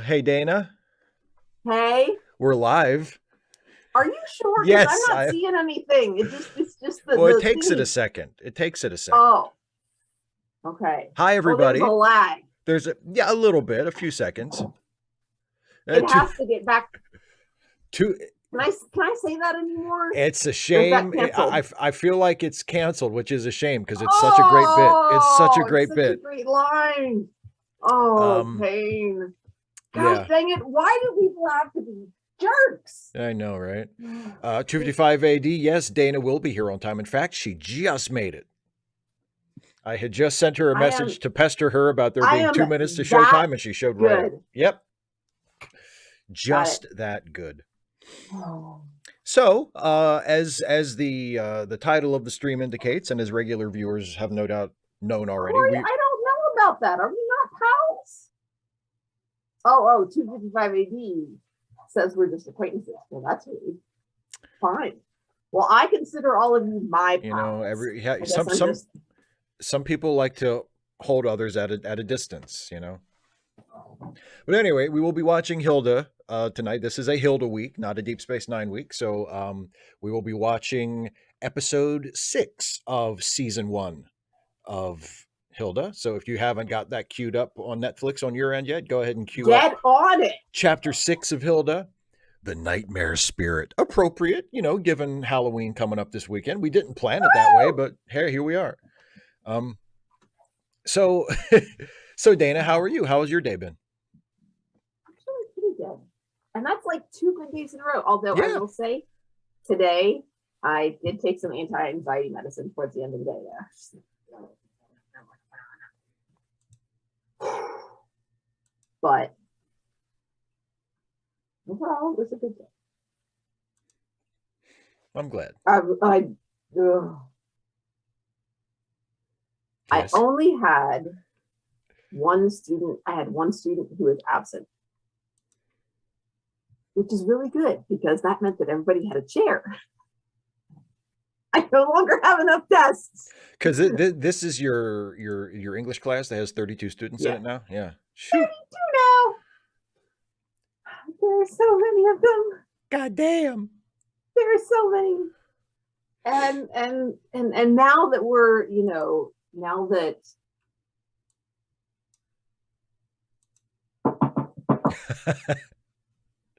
Hey, Dana, Hey, we're live. are you sure? Because I'm Yes, not I. seeing anything. It's just the Well, it the takes it a thingy. second. It takes it a second. Oh, okay. Hi, Oh, there's a everybody. lag. There's a little bit, a few seconds. It Two, has to get back. two. Can I say that anymore? It's a Or is that shame. canceled? I feel like it's canceled, which is a shame because it's such a great bit. It's such a Oh, it's great such a bit. great line. Oh, Um, pain. Gosh yeah, dang it. Why do people have to be jerks? I know, right? 255 AD. Yes, Dana will be here on time. In fact, she just made it. I had just sent her a I am message to pester her about there I being am 2 minutes to that showtime, and she showed right up. good. Yep, Got it. just that good. Oh. So, as the title of the stream indicates, and as regular viewers have no doubt known already, Corey, we I don't know about that. Are we not pals? Oh, 255 AD says we're just acquaintances. Well, that's really fine. Well, I consider all of you my pals. every yeah, I guess I'm just some people like to hold others at a distance. But anyway, we will be watching Hilda tonight. This is a Hilda week, not a Deep Space Nine week. So we will be watching episode 6 of season 1 of Hilda. So if you haven't got that queued up on Netflix on your end yet, go ahead and queue up get on it. chapter 6 of Hilda, The Nightmare Spirit. Appropriate, given Halloween coming up this weekend. We didn't plan it that way, Woo! but hey, here we are. Um, so, so Dana, how are you? How has your day been? Actually, pretty good. And that's like 2 good days in a row. Although I Yeah. will say today I did take some anti-anxiety medicine towards the end of the day there. But overall, it was a good day. I'm glad. Ugh. I Yes. only had one student. I had one student who was absent, which is really good because that meant that everybody had a chair. I no longer have enough desks. Because this is your English class that has 32 students in Yeah, it now. Yeah. Shoot. 32 now. There are so many of them. God damn. There are so many. And now that we're, now that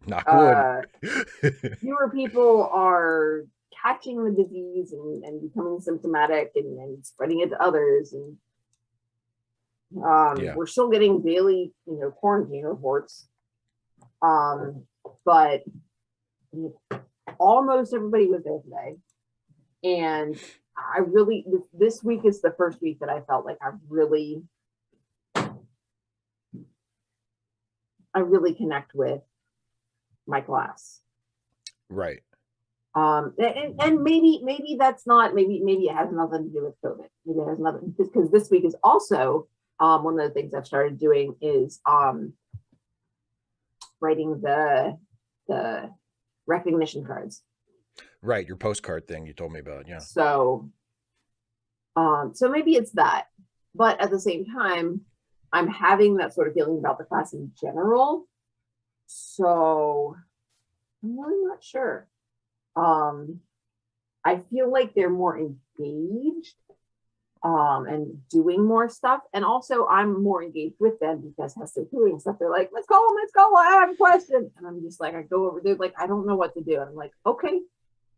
Knock wood. fewer people are catching the disease and becoming symptomatic and spreading it to others, and Yeah. we're still getting daily, quarantine reports. But almost everybody was there today. And I really, this week is the first week that I felt like I really connect with my class. Right. And maybe that's not, maybe it has nothing to do with COVID. Maybe it has nothing, because this week is also, one of the things I've started doing is, writing the recognition cards. Right. Your postcard thing you told me about. Yeah. So maybe it's that, but at the same time, I'm having that sort of feeling about the class in general. So I'm really not sure. I feel like they're more engaged, and doing more stuff. And also I'm more engaged with them because as they're doing stuff, they're like, let's go, I have a question. And I'm just like, I go over there, like, I don't know what to do. And I'm like, okay,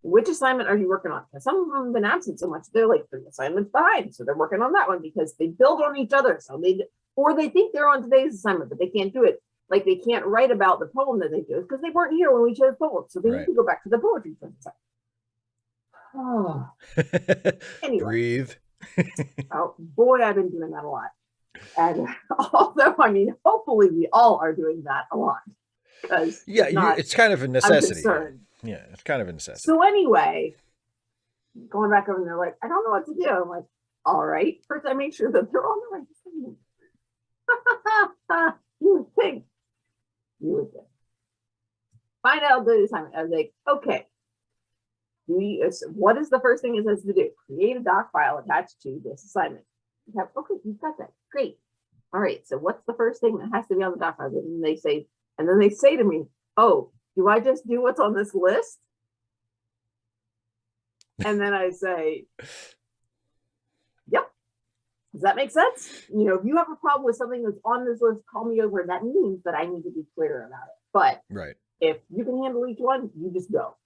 which assignment are you working on? Because some of them have been absent so much, they're like 3 assignments behind. So they're working on that one because they build on each other. So they think they're on today's assignment, but they can't do it. Like they can't write about the poem that they chose because they weren't here when we chose poems. So they need to go back to the poetry. Oh. Anyway. Breathe. Oh boy, I've been doing that a lot. And although, hopefully we all are doing that a lot. Because it's kind of a necessity. I'm concerned. Yeah, it's kind of a necessity. So anyway, going back over and they're like, I don't know what to do. I'm like, all right. First, I make sure that they're on the right thing. You would think. Find out the assignment. I was like, okay. What is the first thing it says to do? Create a doc file attached to this assignment. Okay, you've got that. Great. All right. So what's the first thing that has to be on the doc file? And they say And then they say to me, oh, do I just do what's on this list? And then I say, yep. Does that make sense? You know, if you have a problem with something that's on this list, call me over. That means that I need to be clear about it. But Right. if you can handle each one, you just go.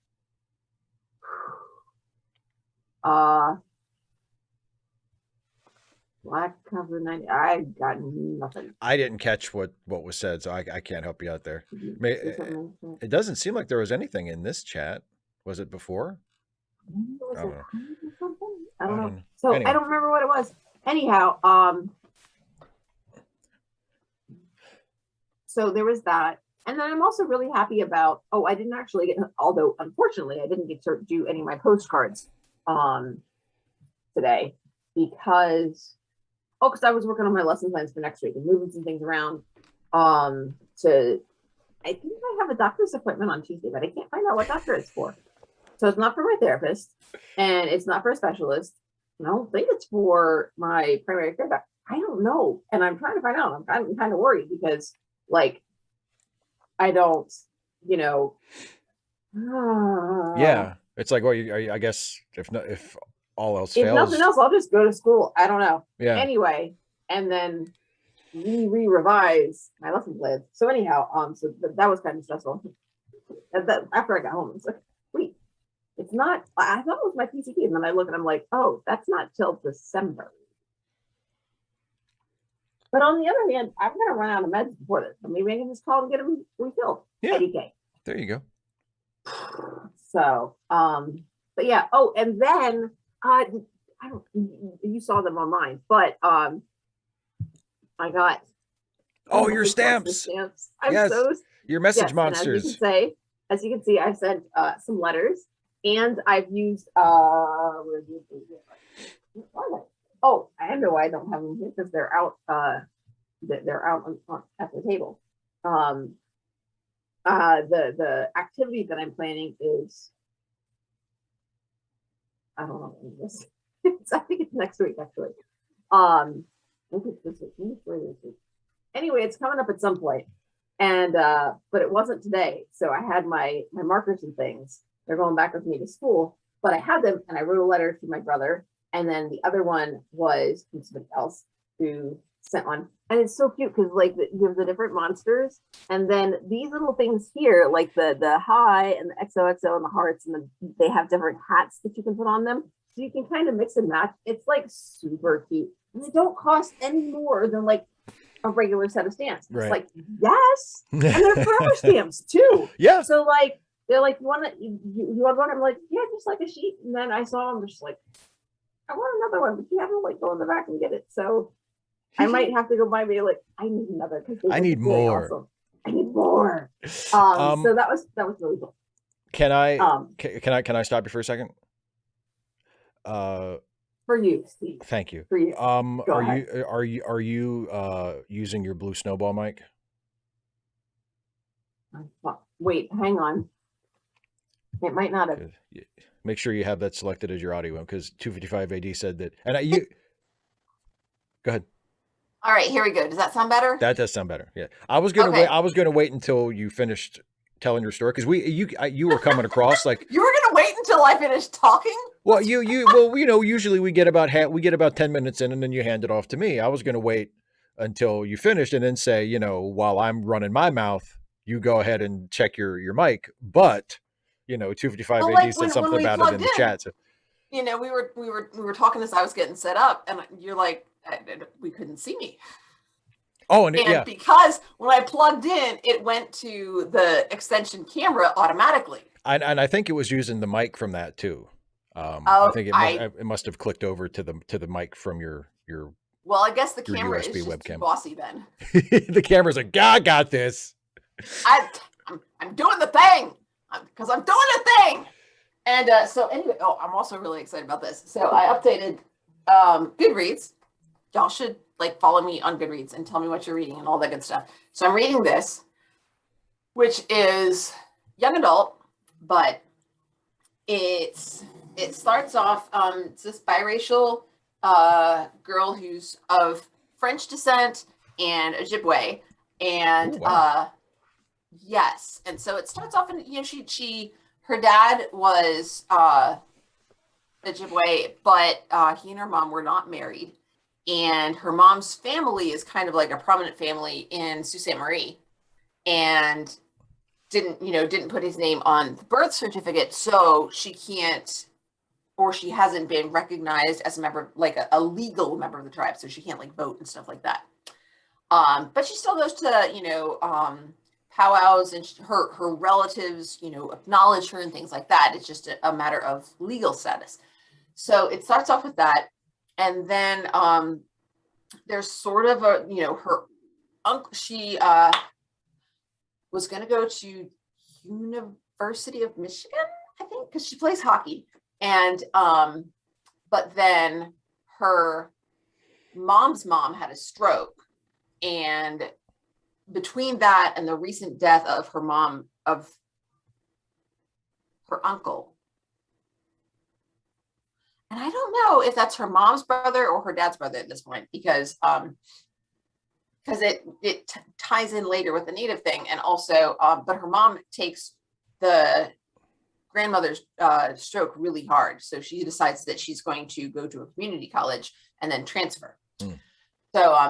Black cover 90. I got nothing. I didn't catch what was said, so I can't help you out there. It doesn't seem like there was anything in this chat. Was it before? Was I don't know. I don't know. So anyway. I don't remember what it was. Anyhow, so there was that. And then I'm also really happy about, I didn't actually get, although unfortunately I didn't get to do any of my postcards today because I was working on my lesson plans for next week and moving some things around. I think I have a doctor's appointment on Tuesday, but I can't find out what doctor it's for. So it's not for my therapist and it's not for a specialist. And I don't think it's for my primary care doctor. I don't know. And I'm trying to find out. I'm kind of worried because like, I don't, you know. Yeah. It's like, well, I guess if all else fails. If nothing else, I'll just go to school. I don't know. Yeah. Anyway, and then revise my lesson plans. So anyhow, so that was kind of stressful. After I got home, it's like, wait, it's not. I thought it was my PCP, and then I look and I'm like, oh, that's not till December. But on the other hand, I'm going to run out of meds before this. So maybe I can just call and get them refilled. Yeah. IDK. There you go. So, but yeah. Oh, and then you saw them online, but I got. Oh, your stamps. I'm yes. So. Your message monsters. As you can see, I've sent some letters, and I've used Oh, I know why I don't have them here because they're out. They're out at the table. The activity that I'm planning is, I don't know when this. I think it's next week actually. I think it's this week. Anyway, it's coming up at some point, and but it wasn't today. So I had my markers and things. They're going back with me to school, but I had them, and I wrote a letter to my brother. And then the other one was from somebody else who sent one. And it's so cute because like you have the different monsters. And then these little things here, like the high and the XOXO and the hearts, and they have different hats that you can put on them. So you can kind of mix and match. It's like super cute. And they don't cost any more than like a regular set of stamps. Right. It's like, yes. And they're forever stamps too. Yeah. So like, they're like, you want one? I'm like, yeah, just like a sheet. And then I saw them just like, I want another one, but you have to like go in the back and get it. So I might have to go buy me like I need another because I need more. Awesome. I need more. So that was really cool. Can I stop you for a second? For you, Steve. Thank you. For you. Are you using your blue snowball mic? Wait, hang on. It might not have. Make sure you have that selected as your audio because 255 AD said that. And you go ahead. All right, here we go. Does that sound better? That does sound better. Yeah. I was gonna wait. I was gonna wait until you finished telling your story because you were coming across like you were gonna wait until I finished talking. Well, usually we get about 10 minutes in and then you hand it off to me. I was gonna wait until you finished and then say, while I'm running my mouth, you go ahead and check your mic, but. 255 AD said something about it in the chat. So. We were talking as I was getting set up, and you're like, we couldn't see me. Oh, and because when I plugged in, it went to the extension camera automatically. And I think it was using the mic from that too. I think it must have clicked over to the mic from your. Well, I guess the camera USB is just webcam. Too bossy then. The camera's like, I got this. I'm doing the thing. Because I'm doing a thing. And so anyway, I'm also really excited about this. So I updated Goodreads. Y'all should like follow me on Goodreads and tell me what you're reading and all that good stuff. So I'm reading this, which is young adult, but it starts off, it's this biracial girl who's of French descent and Ojibwe. And ooh, wow. Yes. And so it starts off in, her dad was Ojibwe, but he and her mom were not married. And her mom's family is kind of like a prominent family in Sault Ste. Marie, and didn't put his name on the birth certificate, so she can't, or she hasn't been recognized as a member, like a legal member of the tribe, so she can't like vote and stuff like that. But she still goes to powwows, and her relatives acknowledge her and things like that. It's just a matter of legal status. So it starts off with that, and then there's sort of a her uncle. She was going to go to University of Michigan, I think, because she plays hockey, and but then her mom's mom had a stroke, and between that and the recent death of her mom, of her uncle, and I don't know if that's her mom's brother or her dad's brother at this point, because it ties in later with the native thing, and also but her mom takes the grandmother's stroke really hard, so she decides that she's going to go to a community college and then transfer.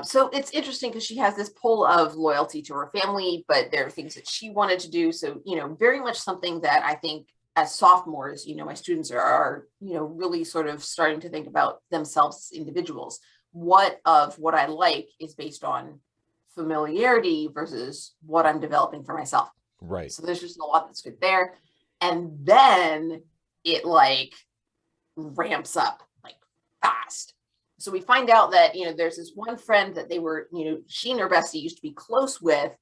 So it's interesting because she has this pull of loyalty to her family, but there are things that she wanted to do. So, very much something that I think as sophomores, my students are really sort of starting to think about themselves as individuals. What I like is based on familiarity versus what I'm developing for myself. Right. So there's just a lot that's good there. And then it like ramps up like fast. So we find out that, there's this one friend that they were, she and her bestie used to be close with,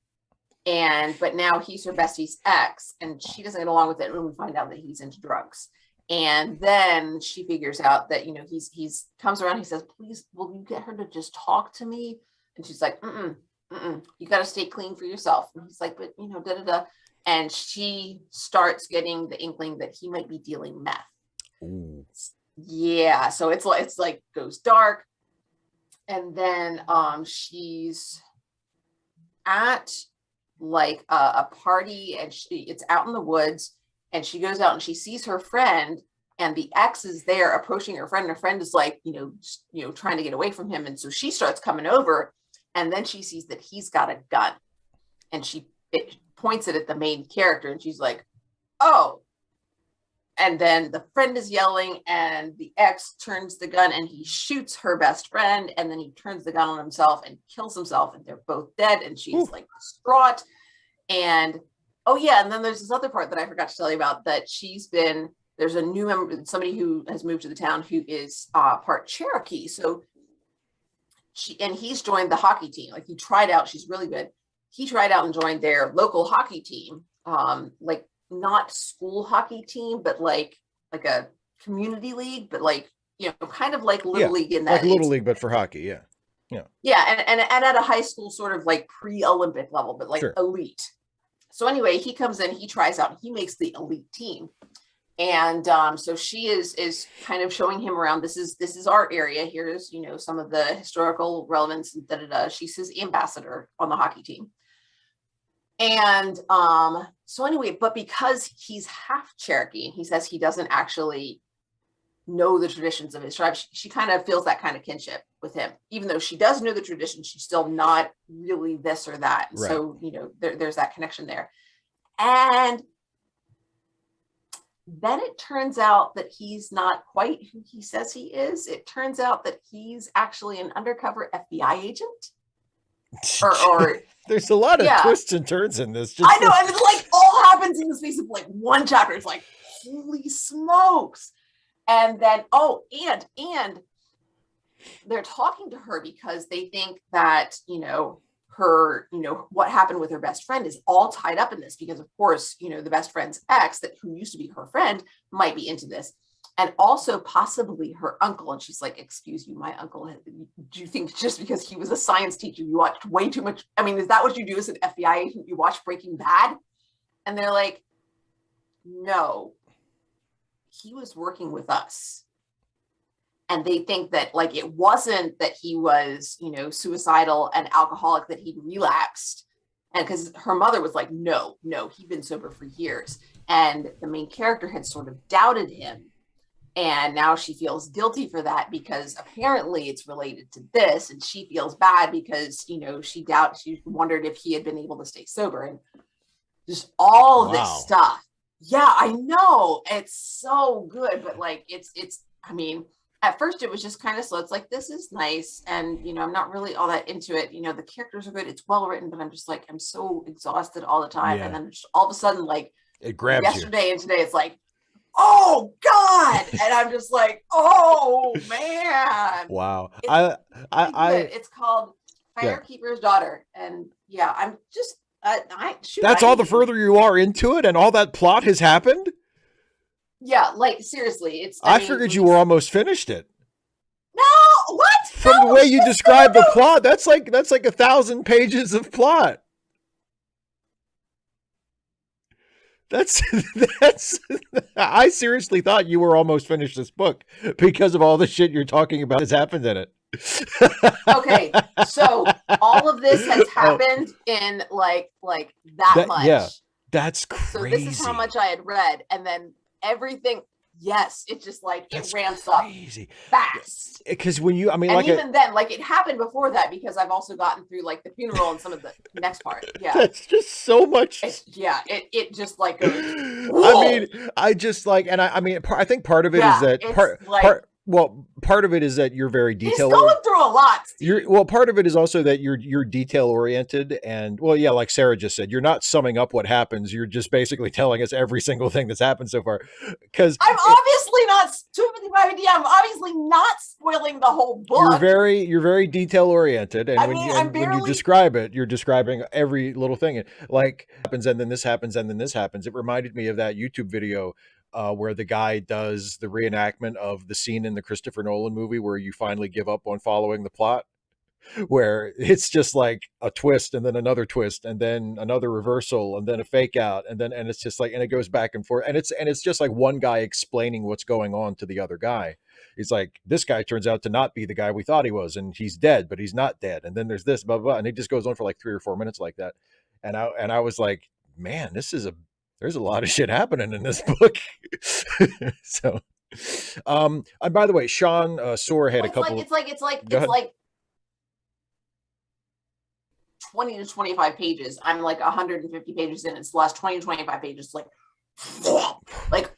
but now he's her bestie's ex, and she doesn't get along with it. And we find out that he's into drugs. And then she figures out that, he's comes around, he says, please, will you get her to just talk to me? And she's like, you got to stay clean for yourself. And he's like, but, da-da-da. And she starts getting the inkling that he might be dealing meth. Ooh. Yeah, so it's like goes dark, and then she's at like a party, and it's out in the woods, and she goes out and she sees her friend, and the ex is there approaching her friend. Her friend is like trying to get away from him, and so she starts coming over, and then she sees that he's got a gun, and it points it at the main character, and she's like, oh. And then the friend is yelling, and the ex turns the gun and he shoots her best friend, and then he turns the gun on himself and kills himself, and they're both dead, and she's like distraught. And oh yeah, and then there's this other part that I forgot to tell you about, that there's a new member, somebody who has moved to the town who is part Cherokee. So he's joined the hockey team. Like he tried out, she's really good. He tried out and joined their local hockey team, like not school hockey team, but like a community league, but like kind of like little league, in that like little league but for hockey. And at a high school sort of like pre-Olympic level, but like elite. So anyway, he comes in, he tries out, and he makes the elite team. And so she is kind of showing him around. This is our area. Here's some of the historical relevance, and she's his ambassador on the hockey team. And so anyway, but because he's half Cherokee, he says he doesn't actually know the traditions of his tribe, she kind of feels that kind of kinship with him. Even though she does know the tradition, she's still not really this or that. Right. So there's that connection there. And then it turns out that he's not quite who he says he is. It turns out that he's actually an undercover FBI agent. Or there's a lot of twists and turns in this. I know, and it's like all happens in the space of like one chapter. It's like, holy smokes. And then and they're talking to her because they think that her what happened with her best friend is all tied up in this, because of course the best friend's ex, who used to be her friend, might be into this. And also possibly her uncle. And she's like, excuse you, my uncle, do you think just because he was a science teacher, you watched way too much? I mean, is that what you do as an FBI agent? You watch Breaking Bad? And they're like, no, he was working with us. And they think that like, it wasn't that he was, suicidal and alcoholic, that he'd relapsed. And because her mother was like, no, no, he'd been sober for years. And the main character had sort of doubted him. And now she feels guilty for that because apparently it's related to this. And she feels bad because, she wondered if he had been able to stay sober and just all this Wow. stuff. Yeah, I know. It's so good. But like, I mean, at first it was just kind of slow. It's like, this is nice. And, I'm not really all that into it. The characters are good. It's well written, but I'm just like, I'm so exhausted all the time. Yeah. And then just all of a sudden, like It grabs yesterday and today, it's like, oh God. And I'm just like, oh man. Wow. It's I, really I, good. It's called yeah. Firekeeper's Daughter. And yeah, I'm just, That's all the further you are into it, and all that plot has happened. Yeah, like seriously, I figured you were almost finished it. No, what? From the way you describe the plot, that's like 1,000 pages of plot. That's I seriously thought you were almost finished this book because of all the shit you're talking about has happened in it. Okay, so all of this has happened in like that much. Yeah, that's crazy. So this is how much I had read, and then everything. Yes, it's just like it ramps up fast. Because when you, even then, like it happened before that because I've also gotten through like the funeral and some of the next part. Yeah, that's just so much. It just like goes. I just like, and I think part of it is that part of it is that you're very detailed. He's going through a lot, Steve. Part of it is also that you're detail oriented, and like Sarah just said, you're not summing up what happens. You're just basically telling us every single thing that's happened so far. Because I'm obviously not I'm obviously not spoiling the whole book. You're very detail oriented, and when you describe it, you're describing every little thing. Like happens, and then this happens, and then this happens. It reminded me of that YouTube video where the guy does the reenactment of the scene in the Christopher Nolan movie where you finally give up on following the plot, where it's just like a twist and then another twist and then another reversal and then a fake out and it's just like, and it goes back and forth, and it's just like one guy explaining what's going on to the other guy. He's like, this guy turns out to not be the guy we thought he was, and he's dead, but he's not dead. And then there's this, blah, blah, blah. And it just goes on for like 3 or 4 minutes like that. And I was like, man, there's a lot of shit happening in this book. So, and by the way, Sean Soar had a couple. It's like 20 to 25 pages. I'm like 150 pages in. It's the last 20 to 25 pages. Like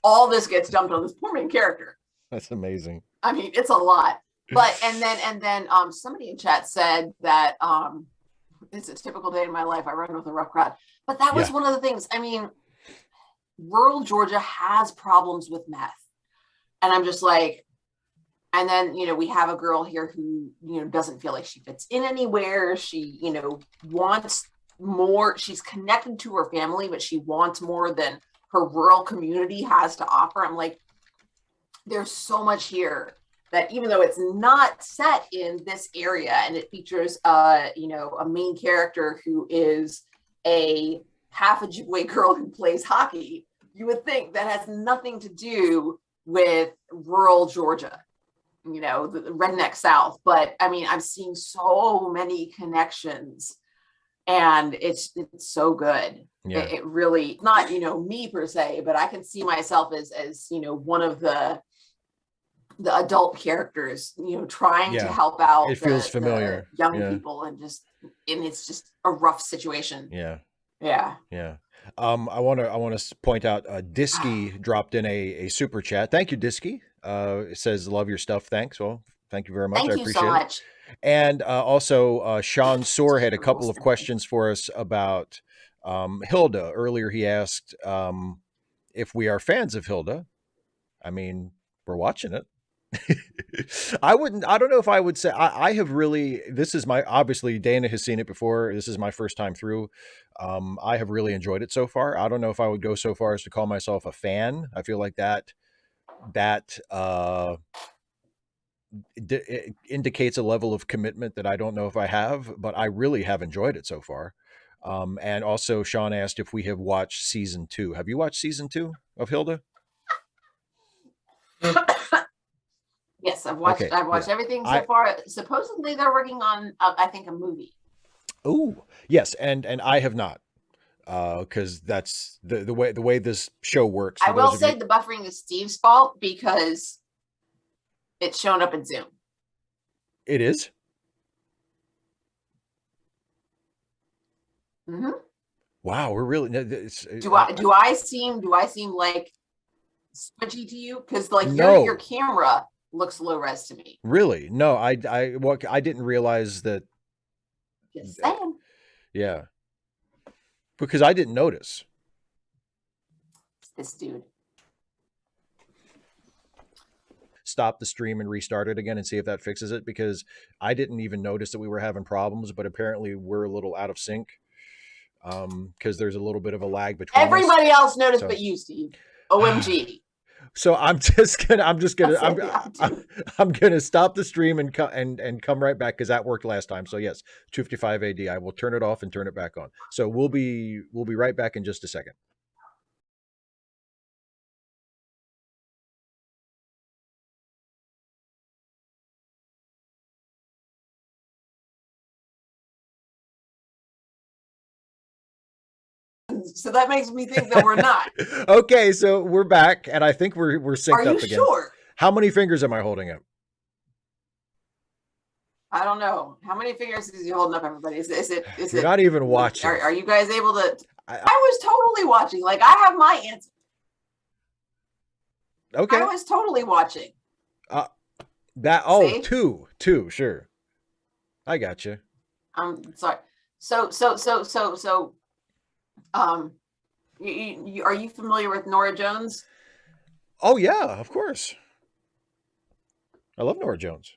all this gets dumped on this poor main character. That's amazing. I mean, it's a lot. But and then somebody in chat said that it's a typical day in my life. I run with a rough crowd. But that was one of the things. I mean, rural Georgia has problems with meth. And I'm just like, and then, we have a girl here who, doesn't feel like she fits in anywhere. She, wants more. She's connected to her family, but she wants more than her rural community has to offer. I'm like, there's so much here that even though it's not set in this area and it features, a main character who is a half Ojibwe girl who plays hockey, you would think that has nothing to do with rural Georgia, the redneck South. But I mean, I'm seeing so many connections, and it's so good. Yeah. It really, not, me per se, but I can see myself as one of the adult characters, trying to help out. It feels familiar. Young people, and it's just a rough situation. Yeah. I want to point out Disky dropped in a super chat. Thank you, Disky. It says, love your stuff. Thanks. Well, thank you very much. Thank you so much. And also Sean Soar had a couple of questions for us about Hilda. Earlier he asked if we are fans of Hilda. I mean, we're watching it. I don't know if I would say I have really, this is obviously Dana has seen it before. This is my first time through. I have really enjoyed it so far. I don't know if I would go so far as to call myself a fan. I feel like that it indicates a level of commitment that I don't know if I have, but I really have enjoyed it so far. And also Sean asked if we have watched season 2. Have you watched season 2 of Hilda? Yes, I've watched everything so far. Supposedly they're working on, I think, a movie. Ooh, yes, and I have not, because that's the way this show works. I For will those of you, say the buffering is Steve's fault because it's shown up in Zoom. it is. Mm-hmm. Wow, we're really. Do I seem like squidgy to you? Because like your No, camera looks low res to me. really, no. I didn't realize that. Just saying. Yeah, because I didn't notice. This dude. Stop the stream and restart it again and see if that fixes it, because I didn't even notice that we were having problems, but apparently we're a little out of sync, because there's a little bit of a lag between us. Everybody else noticed So- but you, Steve. OMG. So I'm just gonna That's it, yeah, I'm gonna stop the stream and come right back, because that worked last time. So yes, 255 AD. I will turn it off and turn it back on. So we'll be right back in just a second. So that makes me think that we're not. Okay, so we're back, and I think we're synced Are you up again. sure? How many fingers am I holding up? I don't know. How many fingers is he holding up, everybody? Is You're it not even watching. Are you guys able to I was totally watching. Like I have my answer. okay. I was totally watching. See? Two, sure. I got you. I'm sorry. So are you familiar with Nora Jones? Oh yeah, of course. I love Nora Jones.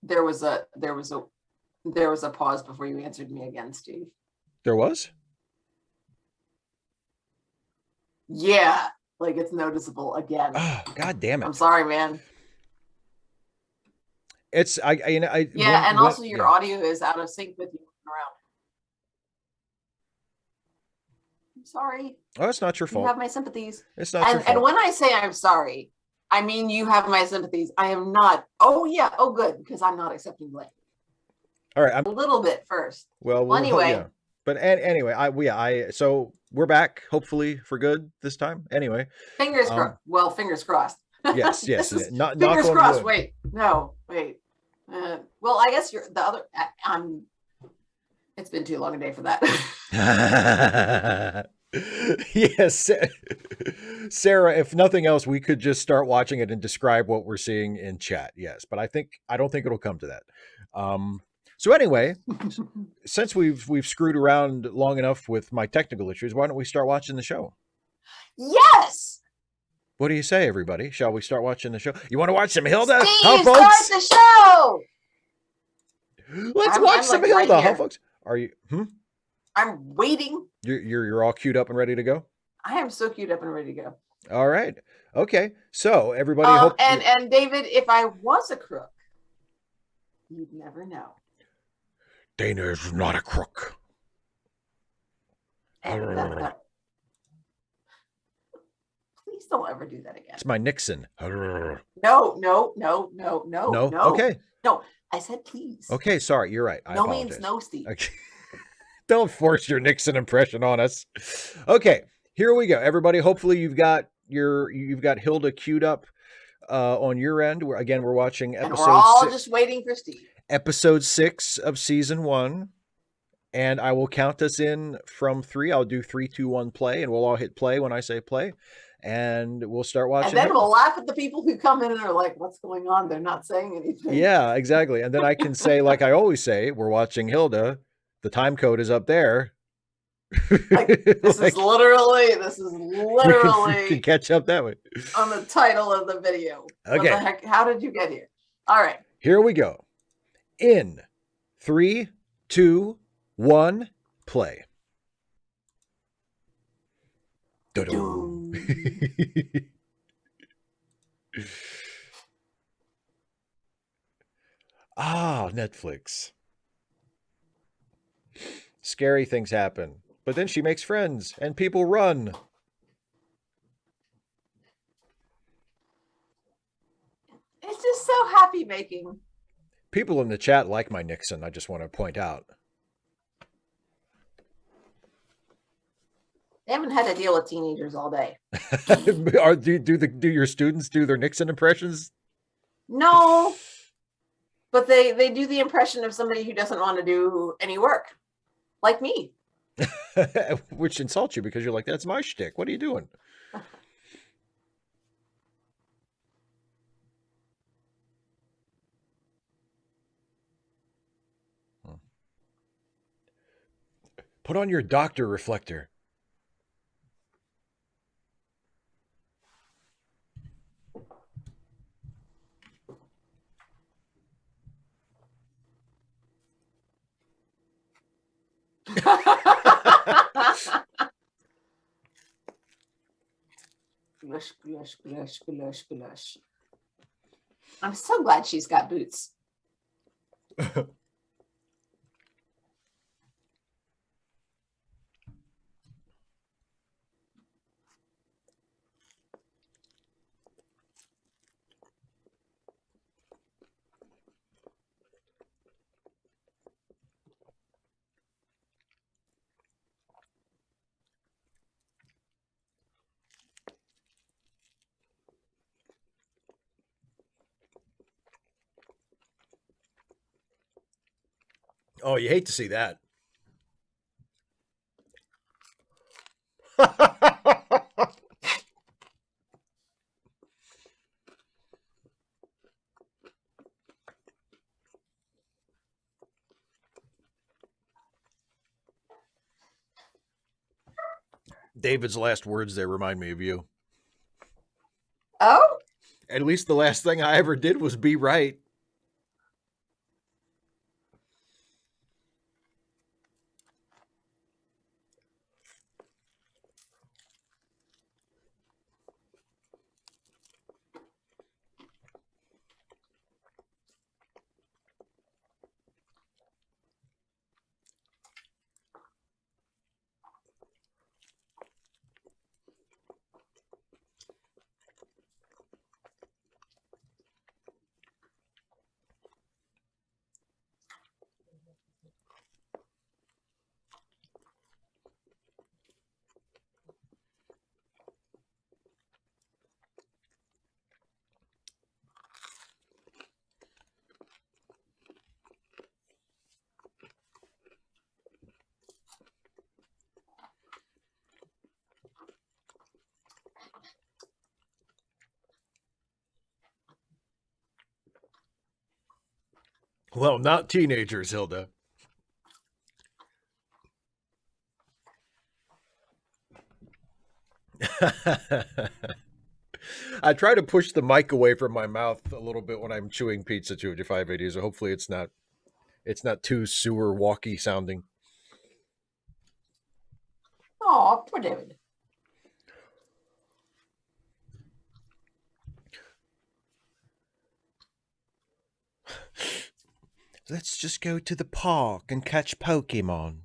There was a pause before you answered me again, Steve. There was? Yeah, like it's noticeable again. Oh, God damn it. I'm sorry, man. It's Yeah, and also your audio is out of sync with you around. I'm sorry. Oh, it's not your You fault. have my sympathies. It's not your fault. And when I say I'm sorry, I mean you have my sympathies. I am not. Oh yeah. Oh good, because I'm not accepting blame. All right, a little bit first. Well, anyway. Yeah. But anyway, so we're back, hopefully for good this time. Anyway, fingers crossed. Well, fingers crossed. Yes. Not fingers crossed. Wait, no, wait. Well, I guess you're the other. It's been too long a day for that. Yes, Sarah. If nothing else, we could just start watching it and describe what we're seeing in chat. Yes, but I don't think it'll come to that. So anyway, since we've screwed around long enough with my technical issues, why don't we start watching the show? Yes. What do you say, everybody? Shall we start watching the show? You want to watch some Hilda? Steve, huh, folks? start the show. Let's watch some Hilda, right, huh, folks? Are you? I'm waiting. You're all queued up and ready to go? I am so queued up and ready to go. All right. Okay. So everybody, and David, if I was a crook, you'd never know. Dana is not a crook. Please don't ever do that again. It's my Nixon. No. Okay. No, I said please. Okay, sorry. You're right. No means no, Steve. Okay. Don't force your Nixon impression on us. Okay, here we go, everybody. Hopefully you've got Hilda queued up on your end. We're watching episode. And we're all just waiting for Steve. Episode 6 of season 1, and I will count us in from 3. I'll do 3, 2, 1, play, and we'll all hit play when I say play, and we'll start watching. And then we'll laugh at the people who come in and are like, "What's going on? They're not saying anything." Yeah, exactly. And then I can say, like I always say, we're watching Hilda. The time code is up there. This is literally you can catch up that way on the title of the video. Okay. What the heck? How did you get here? All right. Here we go. In 3, 2, 1, play. Netflix. Scary things happen, but then she makes friends and people run. It's just so happy making. People in the chat like my Nixon. I just want to point out. They haven't had to deal with teenagers all day. do your students do their Nixon impressions? No, but they do the impression of somebody who doesn't want to do any work, like me. Which insults you because you're like, that's my shtick. What are you doing? Put on your doctor reflector. Glush, glush, glush, glush, glush. I'm so glad she's got boots. Oh, you hate to see that. David's last words there remind me of you. Oh? At least the last thing I ever did was be right. Well, not teenagers, Hilda. I try to push the mic away from my mouth a little bit when I'm chewing pizza 25580, so hopefully it's not too sewer walky sounding. Oh, poor David. Let's just go to the park and catch Pokemon.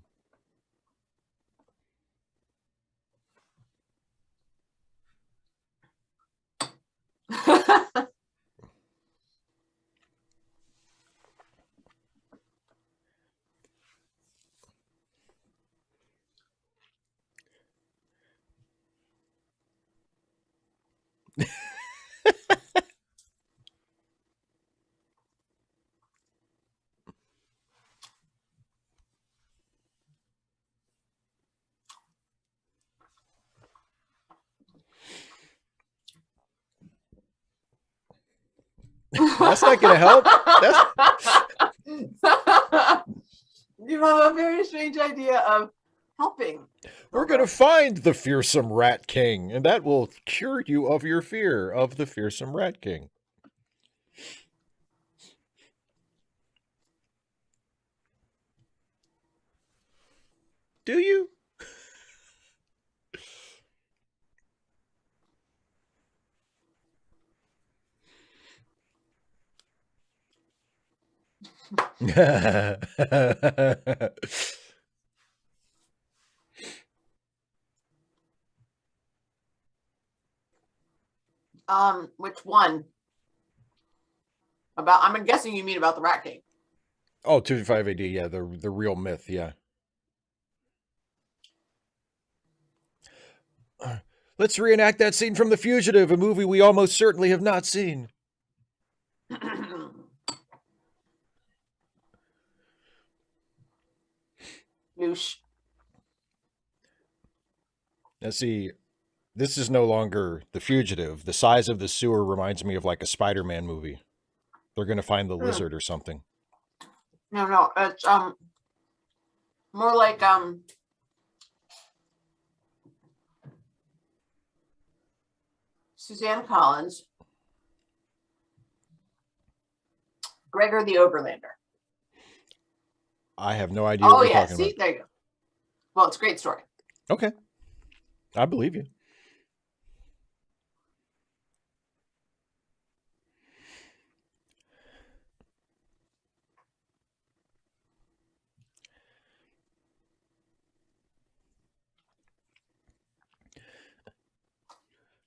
That's not going to help. You have a very strange idea of helping. We're going to find the fearsome Rat King, and that will cure you of your fear of the fearsome Rat King. Do you? Which one? About, I'm guessing you mean about the Rat King. Oh, 255 AD, yeah, the real myth, yeah. Let's reenact that scene from The Fugitive, a movie we almost certainly have not seen. Noosh. Now, see, this is no longer The Fugitive. The size of the sewer reminds me of like a Spider-Man movie. They're going to find the lizard or something. No, it's more like Suzanne Collins, Gregor the Overlander. I have no idea what you're talking see, about. there you go. Well, it's a great story. Okay. I believe you.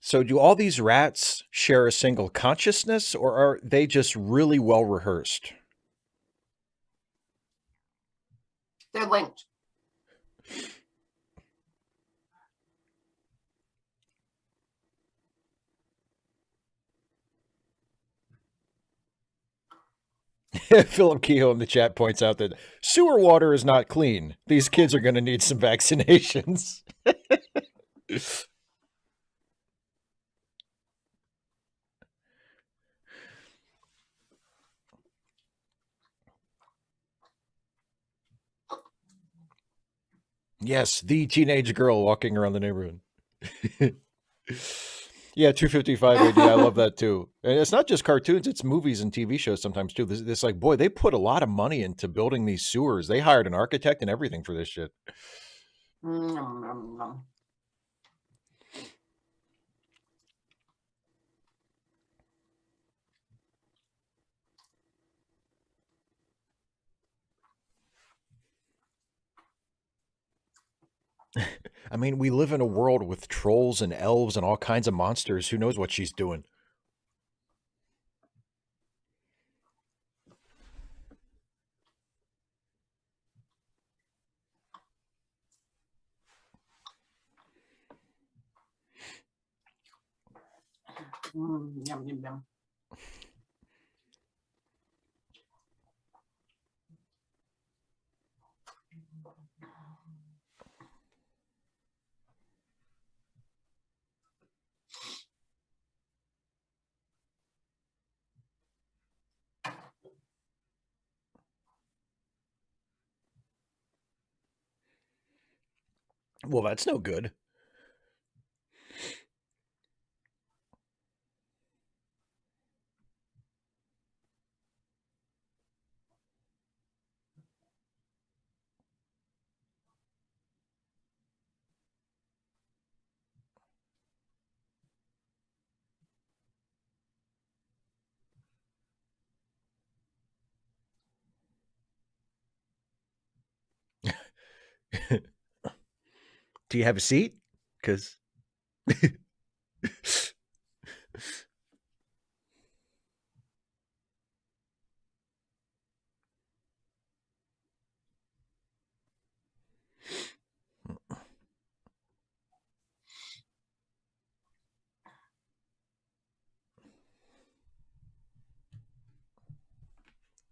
So do all these rats share a single consciousness, or are they just really well rehearsed? They're linked. Philip Kehoe in the chat points out that sewer water is not clean. These kids are going to need some vaccinations. Yes, the teenage girl walking around the neighborhood. Yeah, 255 AD. I love that too. And it's not just cartoons; it's movies and TV shows sometimes too. This like, boy, they put a lot of money into building these sewers. They hired an architect and everything for this shit. I mean, we live in a world with trolls and elves and all kinds of monsters. Who knows what she's doing? Yum, yum, yum. Well, that's no good. Do you have a seat? Because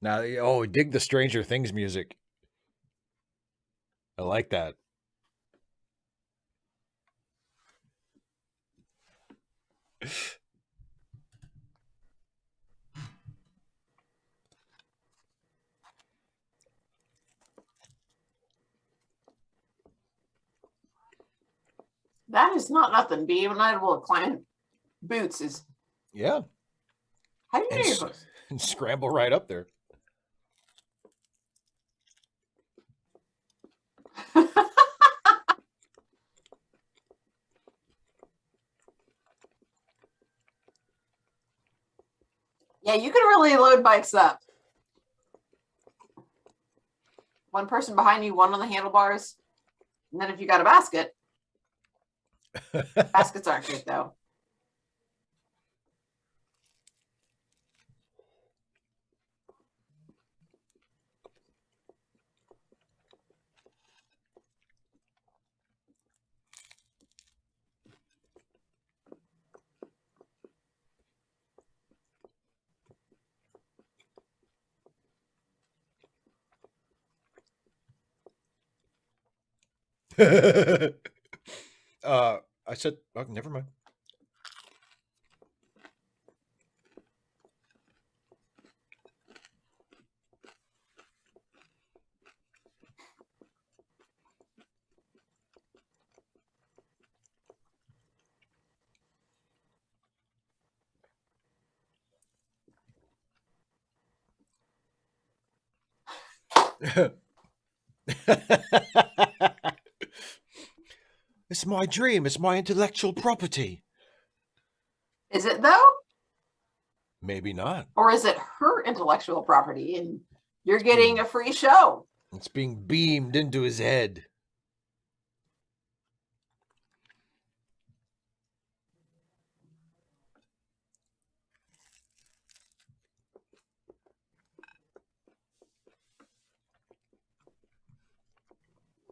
now, oh, dig the Stranger Things music. I like that. That is not nothing. Being able to climb boots is. Yeah. How do you know your host? And scramble right up there. Yeah, you can really load bikes up. One person behind you, one on the handlebars. And then if you got a basket, baskets aren't good though. I said, oh, never mind. It's my dream. It's my intellectual property. Is it though? Maybe not. Or is it her intellectual property and you're getting a free show? It's being beamed into his head.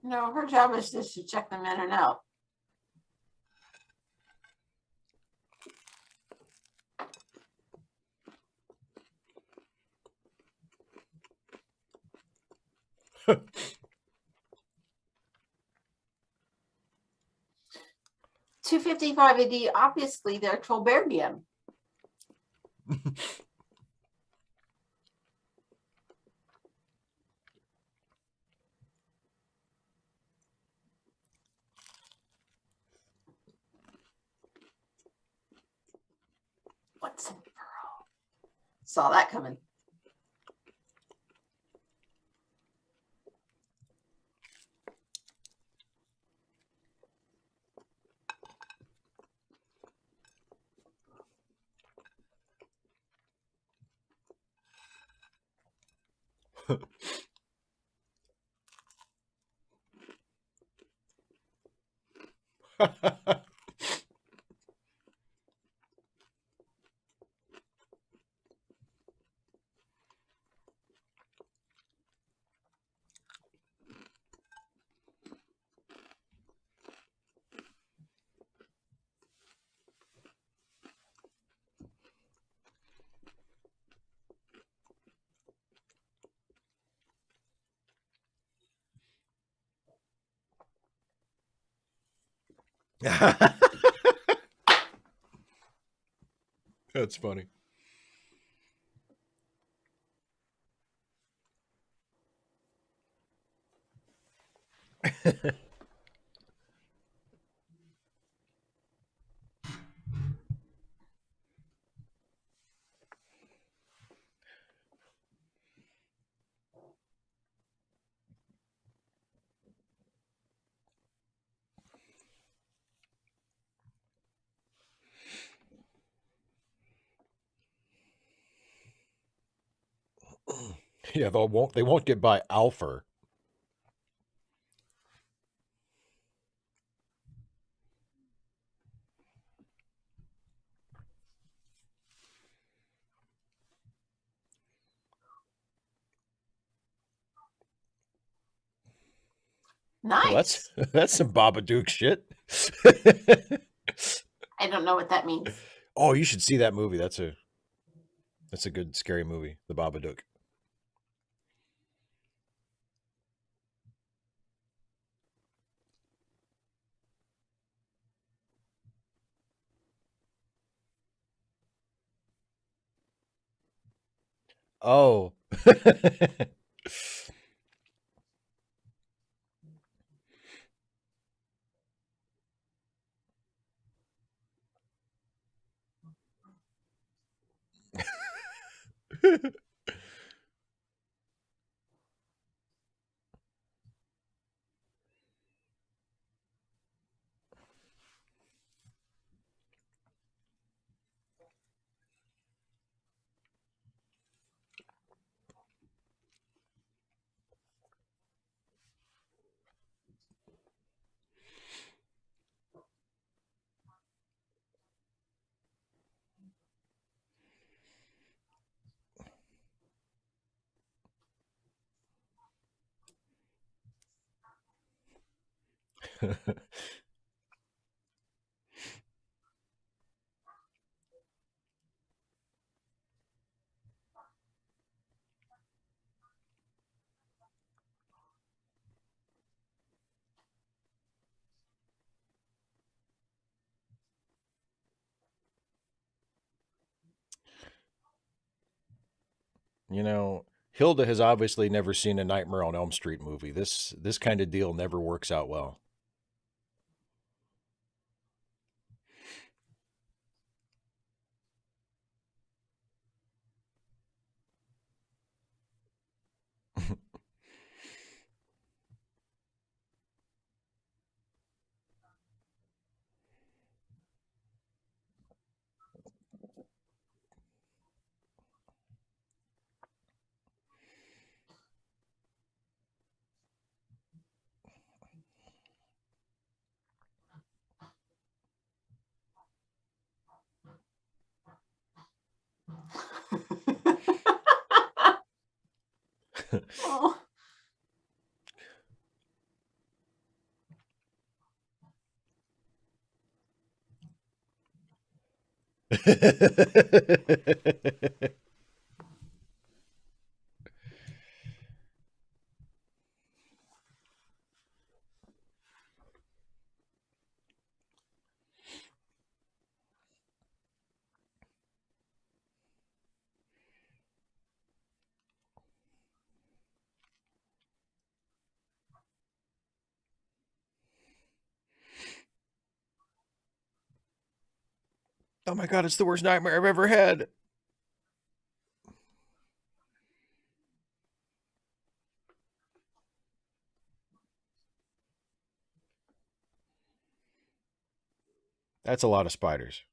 No, her job is just to check them in and out. $2.55 AD, obviously they're Tolbergian. What's in pearl? Saw that coming. That's funny. Yeah, they won't get by Alfer. Nice. Well, that's some Babadook shit. I don't know what that means. Oh, you should see that movie. That's a good scary movie, The Babadook. Oh. You know, Hilda has obviously never seen a Nightmare on Elm Street movie. This kind of deal never works out well. Oh. Oh my god, it's the worst nightmare I've ever had. That's a lot of spiders.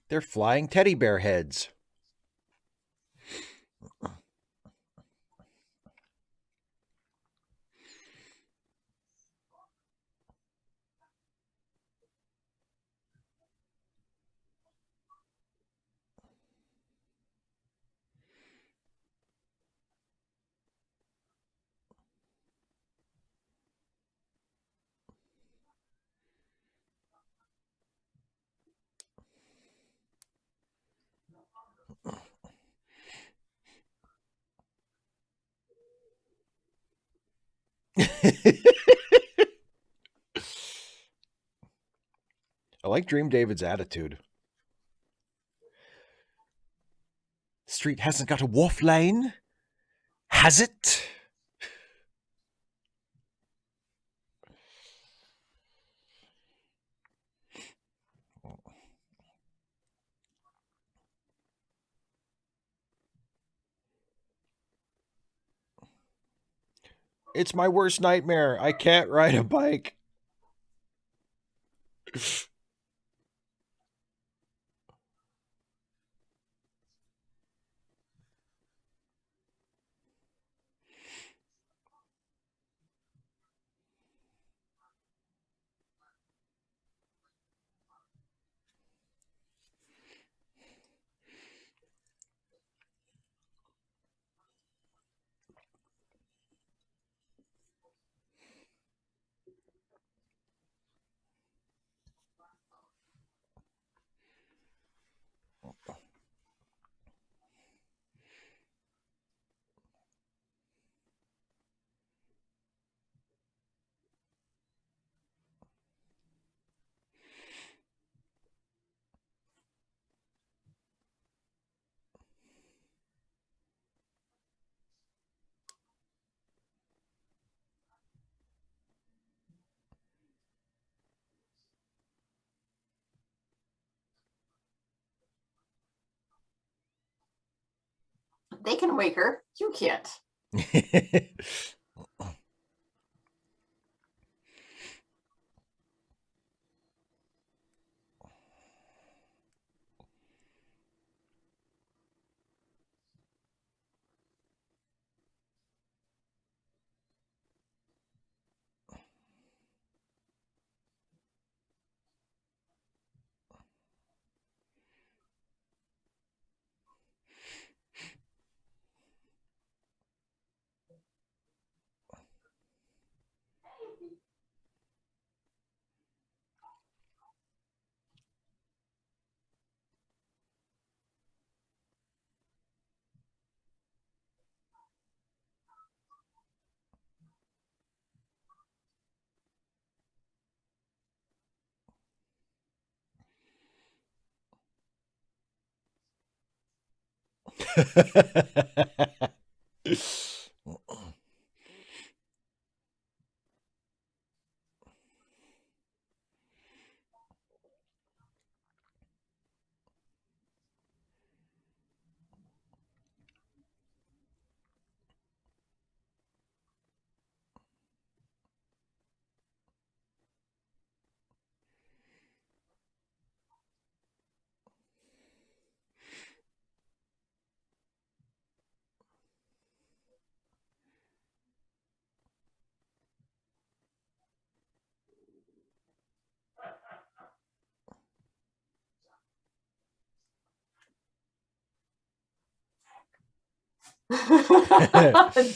They're flying teddy bear heads. I like Dream David's attitude. Street hasn't got a wharf lane, has it? It's my worst nightmare. I can't ride a bike. They can wake her. You can't.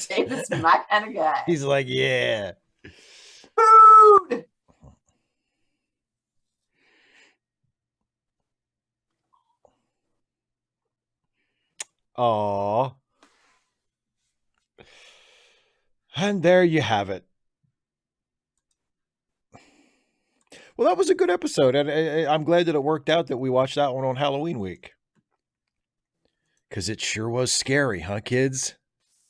David's my kind of guy. He's like, yeah. Food. Aw. And there you have it. Well, that was a good episode, and I'm glad that it worked out that we watched that one on Halloween week. Because it sure was scary, huh, kids?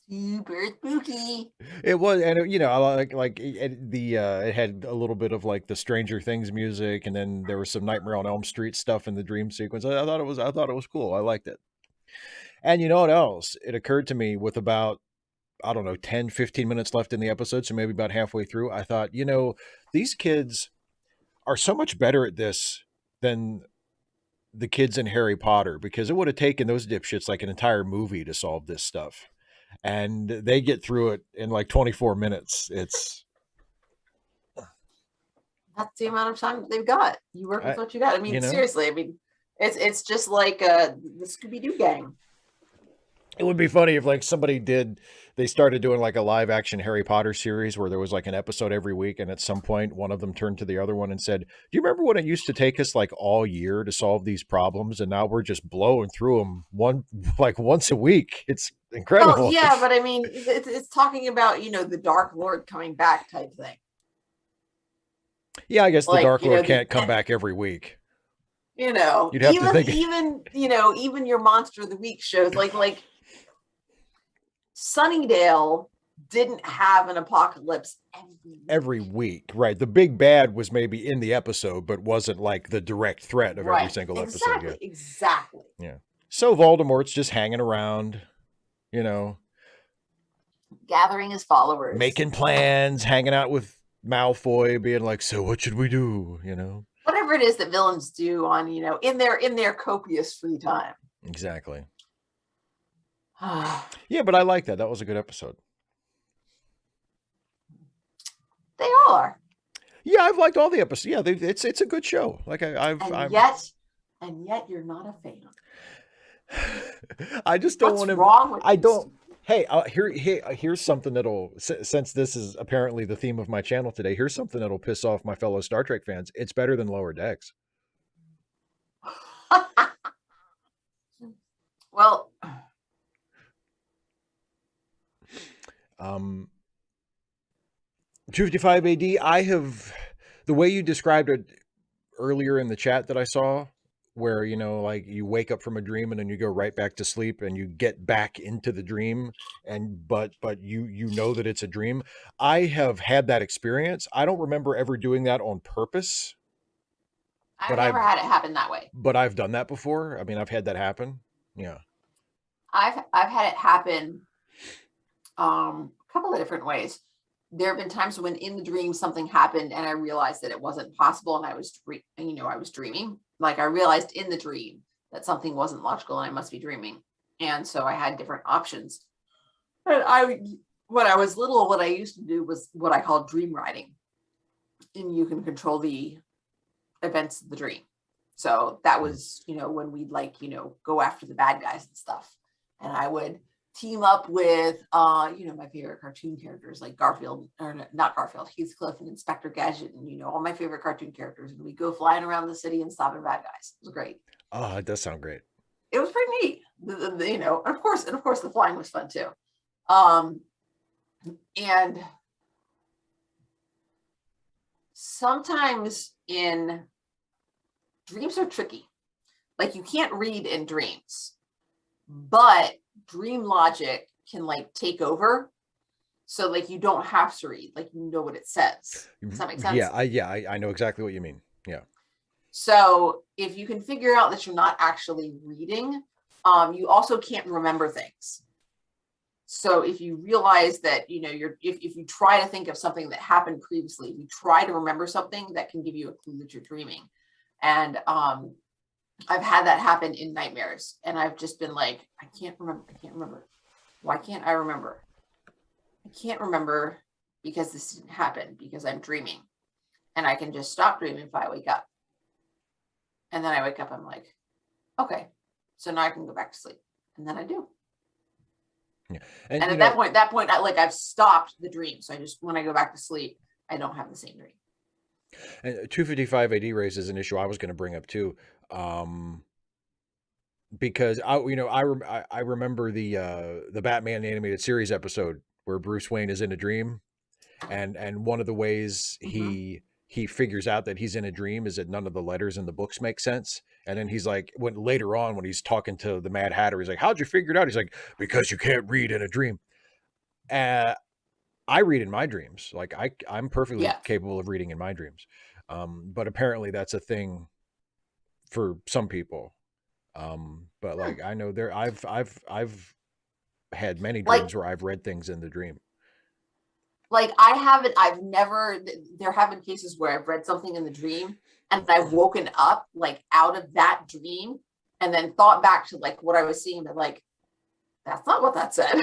Super spooky. It was, and you know, I like it had a little bit of like the Stranger Things music, and then there was some Nightmare on Elm Street stuff in the dream sequence. I thought it was cool. I liked it. And you know what else? It occurred to me with about, I don't know, 10, 15 minutes left in the episode, so maybe about halfway through, I thought, you know, these kids are so much better at this than the kids in Harry Potter, because it would have taken those dipshits like an entire movie to solve this stuff. And they get through it in like 24 minutes. That's the amount of time they've got. You work with what you got. I mean, you know, seriously. I mean, it's just like the Scooby-Doo gang. it would be funny if like they started doing like a live action Harry Potter series where there was like an episode every week, and at some point one of them turned to the other one and said, "Do you remember when it used to take us like all year to solve these problems, and now we're just blowing through them once a week? It's incredible." Well, yeah, but I mean, it's talking about, you know, the Dark Lord coming back type thing. Yeah, I guess Like, the Dark you know, Lord can't come back every week. You know, You'd have to think. even you know, even your Monster of the Week shows, like Sunnydale didn't have an apocalypse every week, right? The big bad was maybe in the episode, but wasn't like the direct threat of every single episode. Yeah, exactly. Yeah. So Voldemort's just hanging around, you know, gathering his followers, making plans, hanging out with Malfoy, being like, "So what should we do?" You know, whatever it is that villains do on, you know, in their copious free time. Exactly. Yeah, but I like that. That was a good episode. They all are. Yeah, I've liked all the episodes. Yeah, it's a good show. Like and yet you're not a fan. I just don't want to. Wrong with I don't. Hey, here's something that'll, since this is apparently the theme of my channel today, here's something that'll piss off my fellow Star Trek fans. It's better than Lower Decks. Well, 255 AD, the way you described it earlier in the chat that I saw, where, you know, like you wake up from a dream and then you go right back to sleep and you get back into the dream, and but you know that it's a dream. I have had that experience. I don't remember ever doing that on purpose. I've never had it happen that way. But I've done that before. I mean, I've had that happen. Yeah. I've had it happen a couple of different ways. There have been times when in the dream something happened and I realized that it wasn't possible, and I was dreaming. Like, I realized in the dream that something wasn't logical and I must be dreaming. And so I had different options. And when I was little, what I used to do was what I called dream writing. And you can control the events of the dream. So that was, you know, when we'd like, you know, go after the bad guys and stuff. And I would team up with, you know, my favorite cartoon characters like Garfield, or not Garfield, Heathcliff and Inspector Gadget, and, you know, all my favorite cartoon characters. And we go flying around the city and stopping bad guys. It was great. Oh, it does sound great. It was pretty neat. You know, and of course, the flying was fun too. And sometimes dreams are tricky. Like, you can't read in dreams. but dream logic can like take over. So like you don't have to read, like you know what it says. Does that make sense? I know exactly what you mean. Yeah. So if you can figure out that you're not actually reading, you also can't remember things. So if you realize that, you know, if you try to think of something that happened previously, if you try to remember something, that can give you a clue that you're dreaming. And I've had that happen in nightmares, and I've just been like, I can't remember. Why can't I remember? I can't remember because this didn't happen, because I'm dreaming. And I can just stop dreaming if I wake up. And then I wake up, I'm like, okay, so now I can go back to sleep. And then I do. Yeah. And at that point, I've stopped the dream. So I just, when I go back to sleep, I don't have the same dream. And 255 AD raises an issue I was going to bring up too. Because I remember the Batman animated series episode where Bruce Wayne is in a dream, and one of the ways he figures out that he's in a dream is that none of the letters in the books make sense. And then he's like, when later on when he's talking to the Mad Hatter, he's like, "How'd you figure it out?" He's like, "Because you can't read in a dream." I read in my dreams. Like I'm perfectly capable of reading in my dreams. But apparently that's a thing for some people. But like I know I've had many dreams where I've read things in the dream. Like there have been cases where I've read something in the dream and I've woken up like out of that dream and then thought back to like what I was seeing, but like, that's not what that said.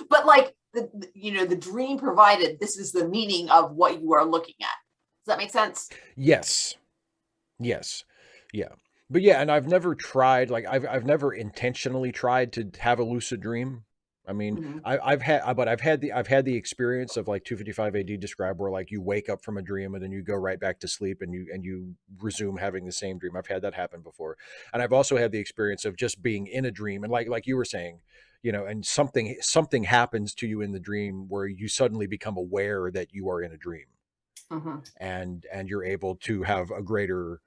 But like the dream provided this is the meaning of what you are looking at. Does that make sense? Yes. Yeah. But yeah, and I've never tried, like I've never intentionally tried to have a lucid dream. I mean, I've had the experience of like 255 AD described where like you wake up from a dream and then you go right back to sleep and you resume having the same dream. I've had that happen before. And I've also had the experience of just being in a dream and like you were saying, and something happens to you in the dream where you suddenly become aware that you are in a dream. And you're able to have a greater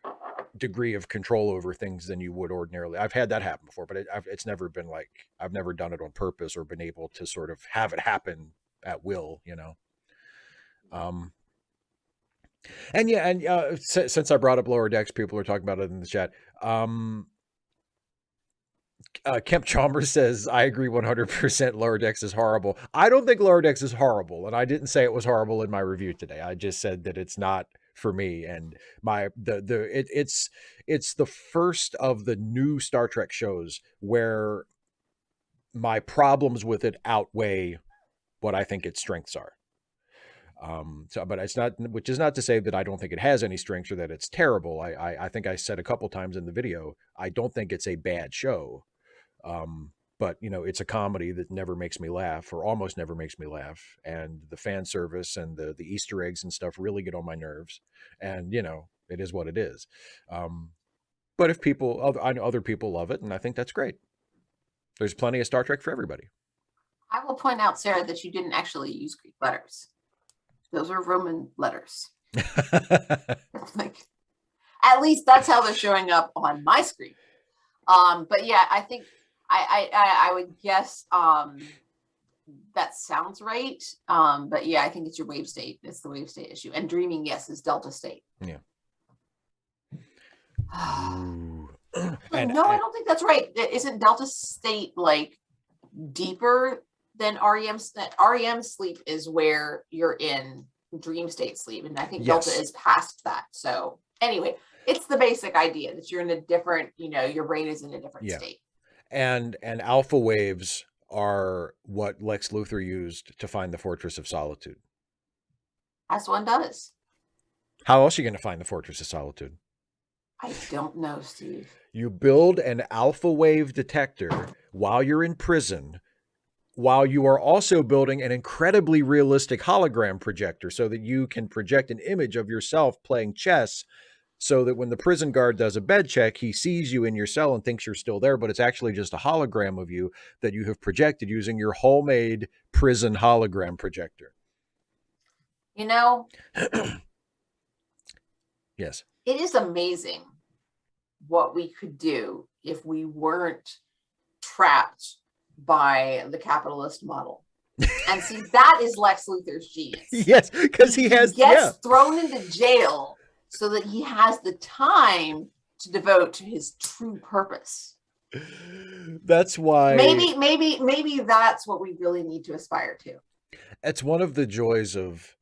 degree of control over things than you would ordinarily. I've had that happen before, but it's never been like I've never done it on purpose or been able to sort of have it happen at will, And yeah, and since I brought up lower decks, people are talking about it in the chat. Kemp Chalmers says, I agree 100% Lower Decks is horrible. I don't think Lower Decks is horrible, and I didn't say it was horrible in my review today. I just said that it's not for me, and it's the first of the new Star Trek shows where my problems with it outweigh what I think its strengths are. But it's not, which is not to say that I don't think it has any strengths or that it's terrible. I think I said a couple times in the video, I don't think it's a bad show. But it's a comedy that never makes me laugh or almost never makes me laugh. And the fan service and the Easter eggs and stuff really get on my nerves. And, it is what it is. But if I know other people love it, and I think that's great. There's plenty of Star Trek for everybody. I will point out, Sarah, that you didn't actually use Greek letters. Those are Roman letters. Like, at least that's how they're showing up on my screen. But yeah, I think I would guess that sounds right. But yeah, I think it's your wave state. It's the wave state issue. And dreaming, yes, is delta state. Yeah. No, I don't think that's right. Isn't delta state like deeper than REM? REM sleep is where you're in dream state sleep, and I think delta is past that. So anyway, it's the basic idea that you're in a different, your brain is in a different state. And alpha waves are what Lex Luthor used to find the Fortress of Solitude. As one does. How else are you going to find the Fortress of Solitude? I don't know, Steve. You build an alpha wave detector while you're in prison, while you are also building an incredibly realistic hologram projector so that you can project an image of yourself playing chess, so that when the prison guard does a bed check, he sees you in your cell and thinks you're still there, but it's actually just a hologram of you that you have projected using your homemade prison hologram projector. Yes. It is amazing what we could do if we weren't trapped by the capitalist model. And see, that is Lex Luthor's genius. Yes, because he gets thrown into jail so that he has the time to devote to his true purpose. That's why maybe that's what we really need to aspire to. It's one of the joys of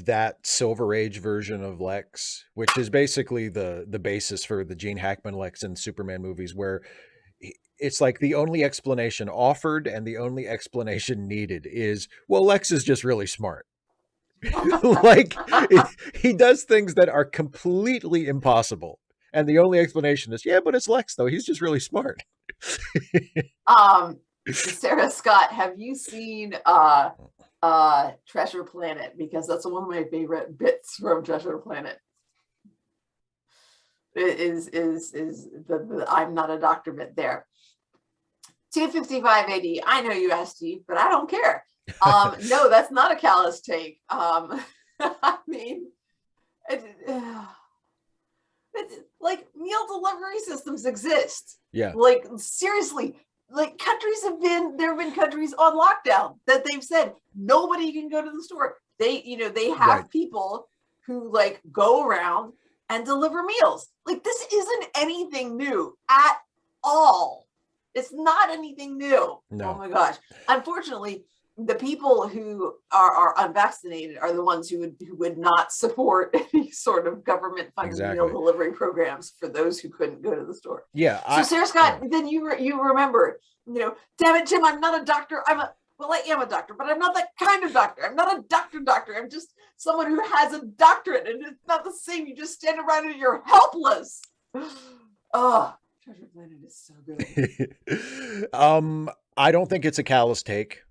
that Silver Age version of Lex, which is basically the basis for the Gene Hackman Lex in Superman movies, where it's like the only explanation offered and the only explanation needed is, well, Lex is just really smart. Like, he does things that are completely impossible. And the only explanation is, yeah, but it's Lex, though. He's just really smart. Sarah Scott, have you seen Treasure Planet? Because that's one of my favorite bits from Treasure Planet. Is the I'm not a doctor bit there. 255 AD. I know you asked, Steve, but I don't care. No, that's not a callous take. I mean, like, meal delivery systems exist. Yeah. Like, seriously, like, countries there have been countries on lockdown that they've said nobody can go to the store. They have people who like go around and deliver meals. Like, this isn't anything new at all. It's not anything new. No. Oh my gosh. Unfortunately, the people who are unvaccinated are the ones who would not support any sort of government funded meal delivery programs for those who couldn't go to the store. Yeah. So Sarah Scott, then you remember, damn it, Jim, I'm not a doctor. I am a doctor, but I'm not that kind of doctor. I'm not a doctor. I'm just someone who has a doctorate, and it's not the same. You just stand around and you're helpless. Oh, Treasure Planet is so good. I don't think it's a callous take.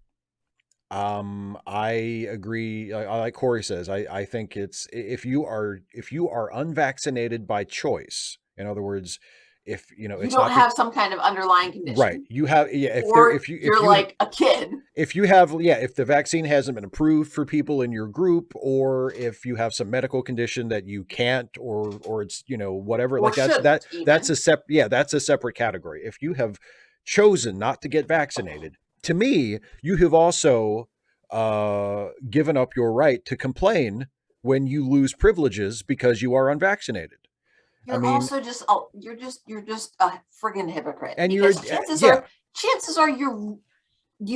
I agree. Like Corey says, I think it's, if you are unvaccinated by choice, in other words, if you don't have some kind of underlying condition, right? You have, yeah. If you're like a kid, if you have, yeah, if the vaccine hasn't been approved for people in your group, or if you have some medical condition that you can't, or it's whatever, like that's a separate category. If you have chosen not to get vaccinated, to me, you have also given up your right to complain when you lose privileges because you are unvaccinated. You're also just you're just a friggin' hypocrite. And chances are you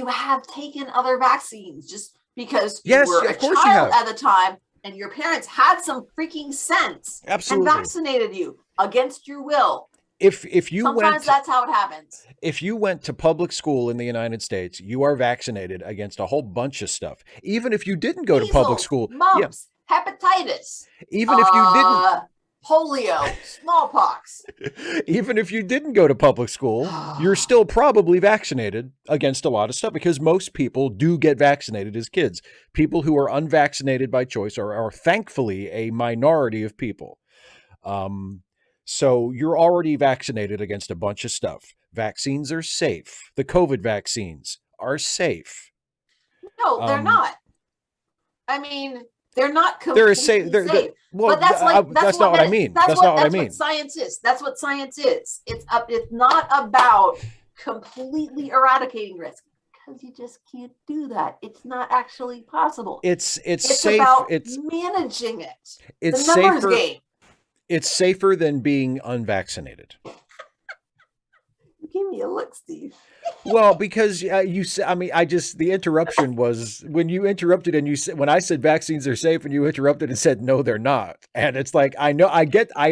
have taken other vaccines just because you were a child at the time and your parents had some freaking sense. Absolutely. And vaccinated you against your will. If you sometimes that's how it happens. If you went to public school in the United States, you are vaccinated against a whole bunch of stuff. Even if you didn't go to public school, mumps, hepatitis. Even if you didn't. Polio, smallpox. Even if you didn't go to public school, you're still probably vaccinated against a lot of stuff, because most people do get vaccinated as kids. People who are unvaccinated by choice are thankfully a minority of people. So you're already vaccinated against a bunch of stuff. Vaccines are safe. The COVID vaccines are safe. No, they're not. I mean, they're not completely safe. Well, but that's not what I mean. That's not what I mean. What science is. That's what science is. It's not about completely eradicating risk, because you just can't do that. It's not actually possible. It's safe. About managing it. It's the numbers safer. Game. It's safer than being unvaccinated. Give me a look, Steve. Well, because you said, I mean, the interruption was when you interrupted and you said, when I said vaccines are safe, and you interrupted and said, no, they're not. And it's like, I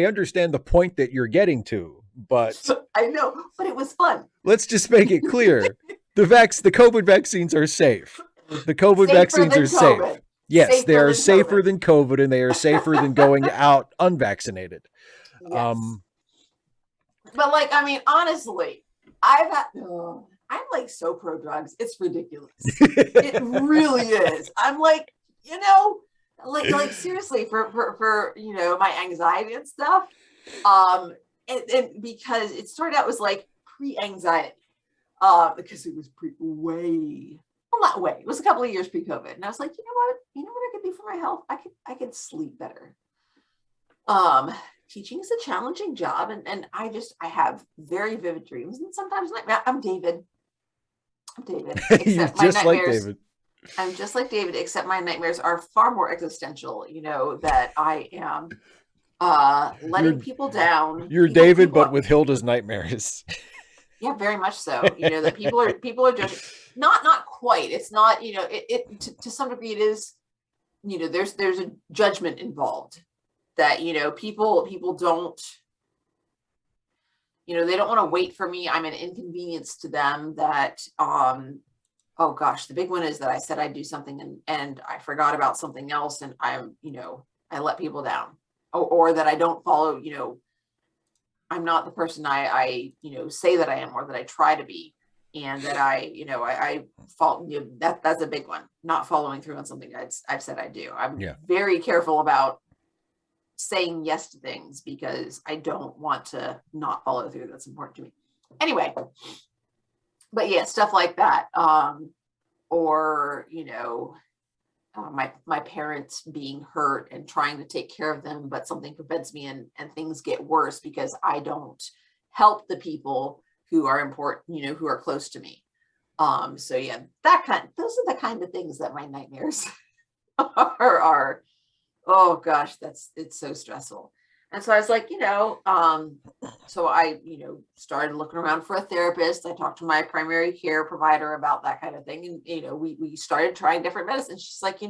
understand the point that you're getting to, but I know, but it was fun. Let's just make it clear. The COVID vaccines are safe. The COVID vaccines are safe. Yes, they are safer than COVID, and they are safer than going out unvaccinated. Yes. But like, I mean, honestly, I'm like so pro drugs. It's ridiculous. It really is. I'm like, like seriously for my anxiety and stuff. And because it started out was like pre-anxiety, because it was not way. It was a couple of years pre-COVID, and I was like, you know what I could do for my health? I could sleep better. teaching is a challenging job, and I have very vivid dreams, and sometimes like I'm David, You're except my just like nightmares. David. I'm just like David, except my nightmares are far more existential. That I am You're letting people down. you're People David, people but with Hilda's nightmares. Yeah, very much so. That people are judging. Not quite. It's not, to some degree it is, there's a judgment involved that, people don't, they don't want to wait for me. I'm an inconvenience to them that, oh gosh, the big one is that I said I'd do something and I forgot about something else, and I let people down, or that I don't follow, I'm not the person I say that I am, or that I try to be, and that I fall. That's a big one. Not following through on something I've said I do. I'm Yeah. very careful about saying yes to things because I don't want to not follow through. That's important to me. Anyway, but yeah, stuff like that. Or my parents being hurt and trying to take care of them, but something prevents me, and things get worse because I don't help the people who are important, who are close to me. So yeah, those are the kind of things that my nightmares are. Oh gosh, it's so stressful. And so I was like, so I, started looking around for a therapist. I talked to my primary care provider about that kind of thing. And, we started trying different medicines. She's like,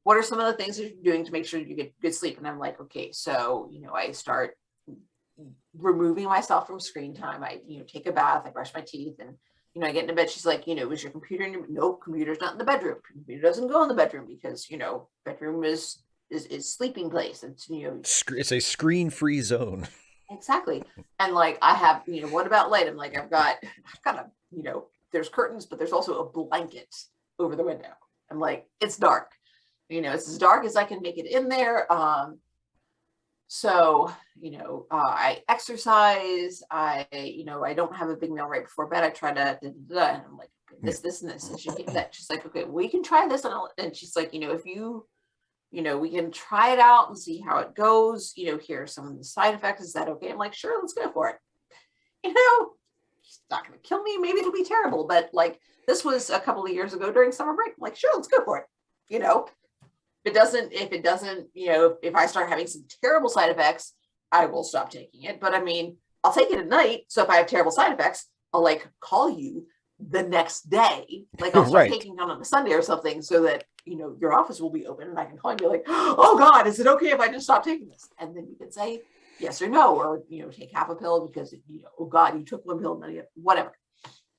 what are some of the things that you're doing to make sure you get good sleep? And I'm like, okay, so, I start removing myself from screen time. I, take a bath, I brush my teeth, and, I get into bed. She's like, is your computer in your, nope, computer's not in the bedroom. Computer doesn't go in the bedroom because, bedroom is sleeping place. It's a screen-free zone. Exactly. And like I have, what about light? I'm like, I've got a, there's curtains, but there's also a blanket over the window. I'm like, it's dark. It's as dark as I can make it in there. So, I exercise. I don't have a big meal right before bed. I try to, and I'm like, this, and this. And she get that. She's like, okay, we can try this. And she's like, if you, we can try it out and see how it goes. Here are some of the side effects. Is that okay? I'm like, sure, let's go for it. It's not going to kill me. Maybe it'll be terrible. But like, this was a couple of years ago during summer break. I'm like, sure, let's go for it. If it doesn't, if I start having some terrible side effects, I will stop taking it. But I mean, I'll take it at night. So if I have terrible side effects, I'll like call you the next day. Like I'll start Right. taking it on a Sunday or something so that, your office will be open and I can call and be like, oh God, is it okay if I just stop taking this? And then you can say yes or no, or, take half a pill because, oh God, you took one pill, whatever.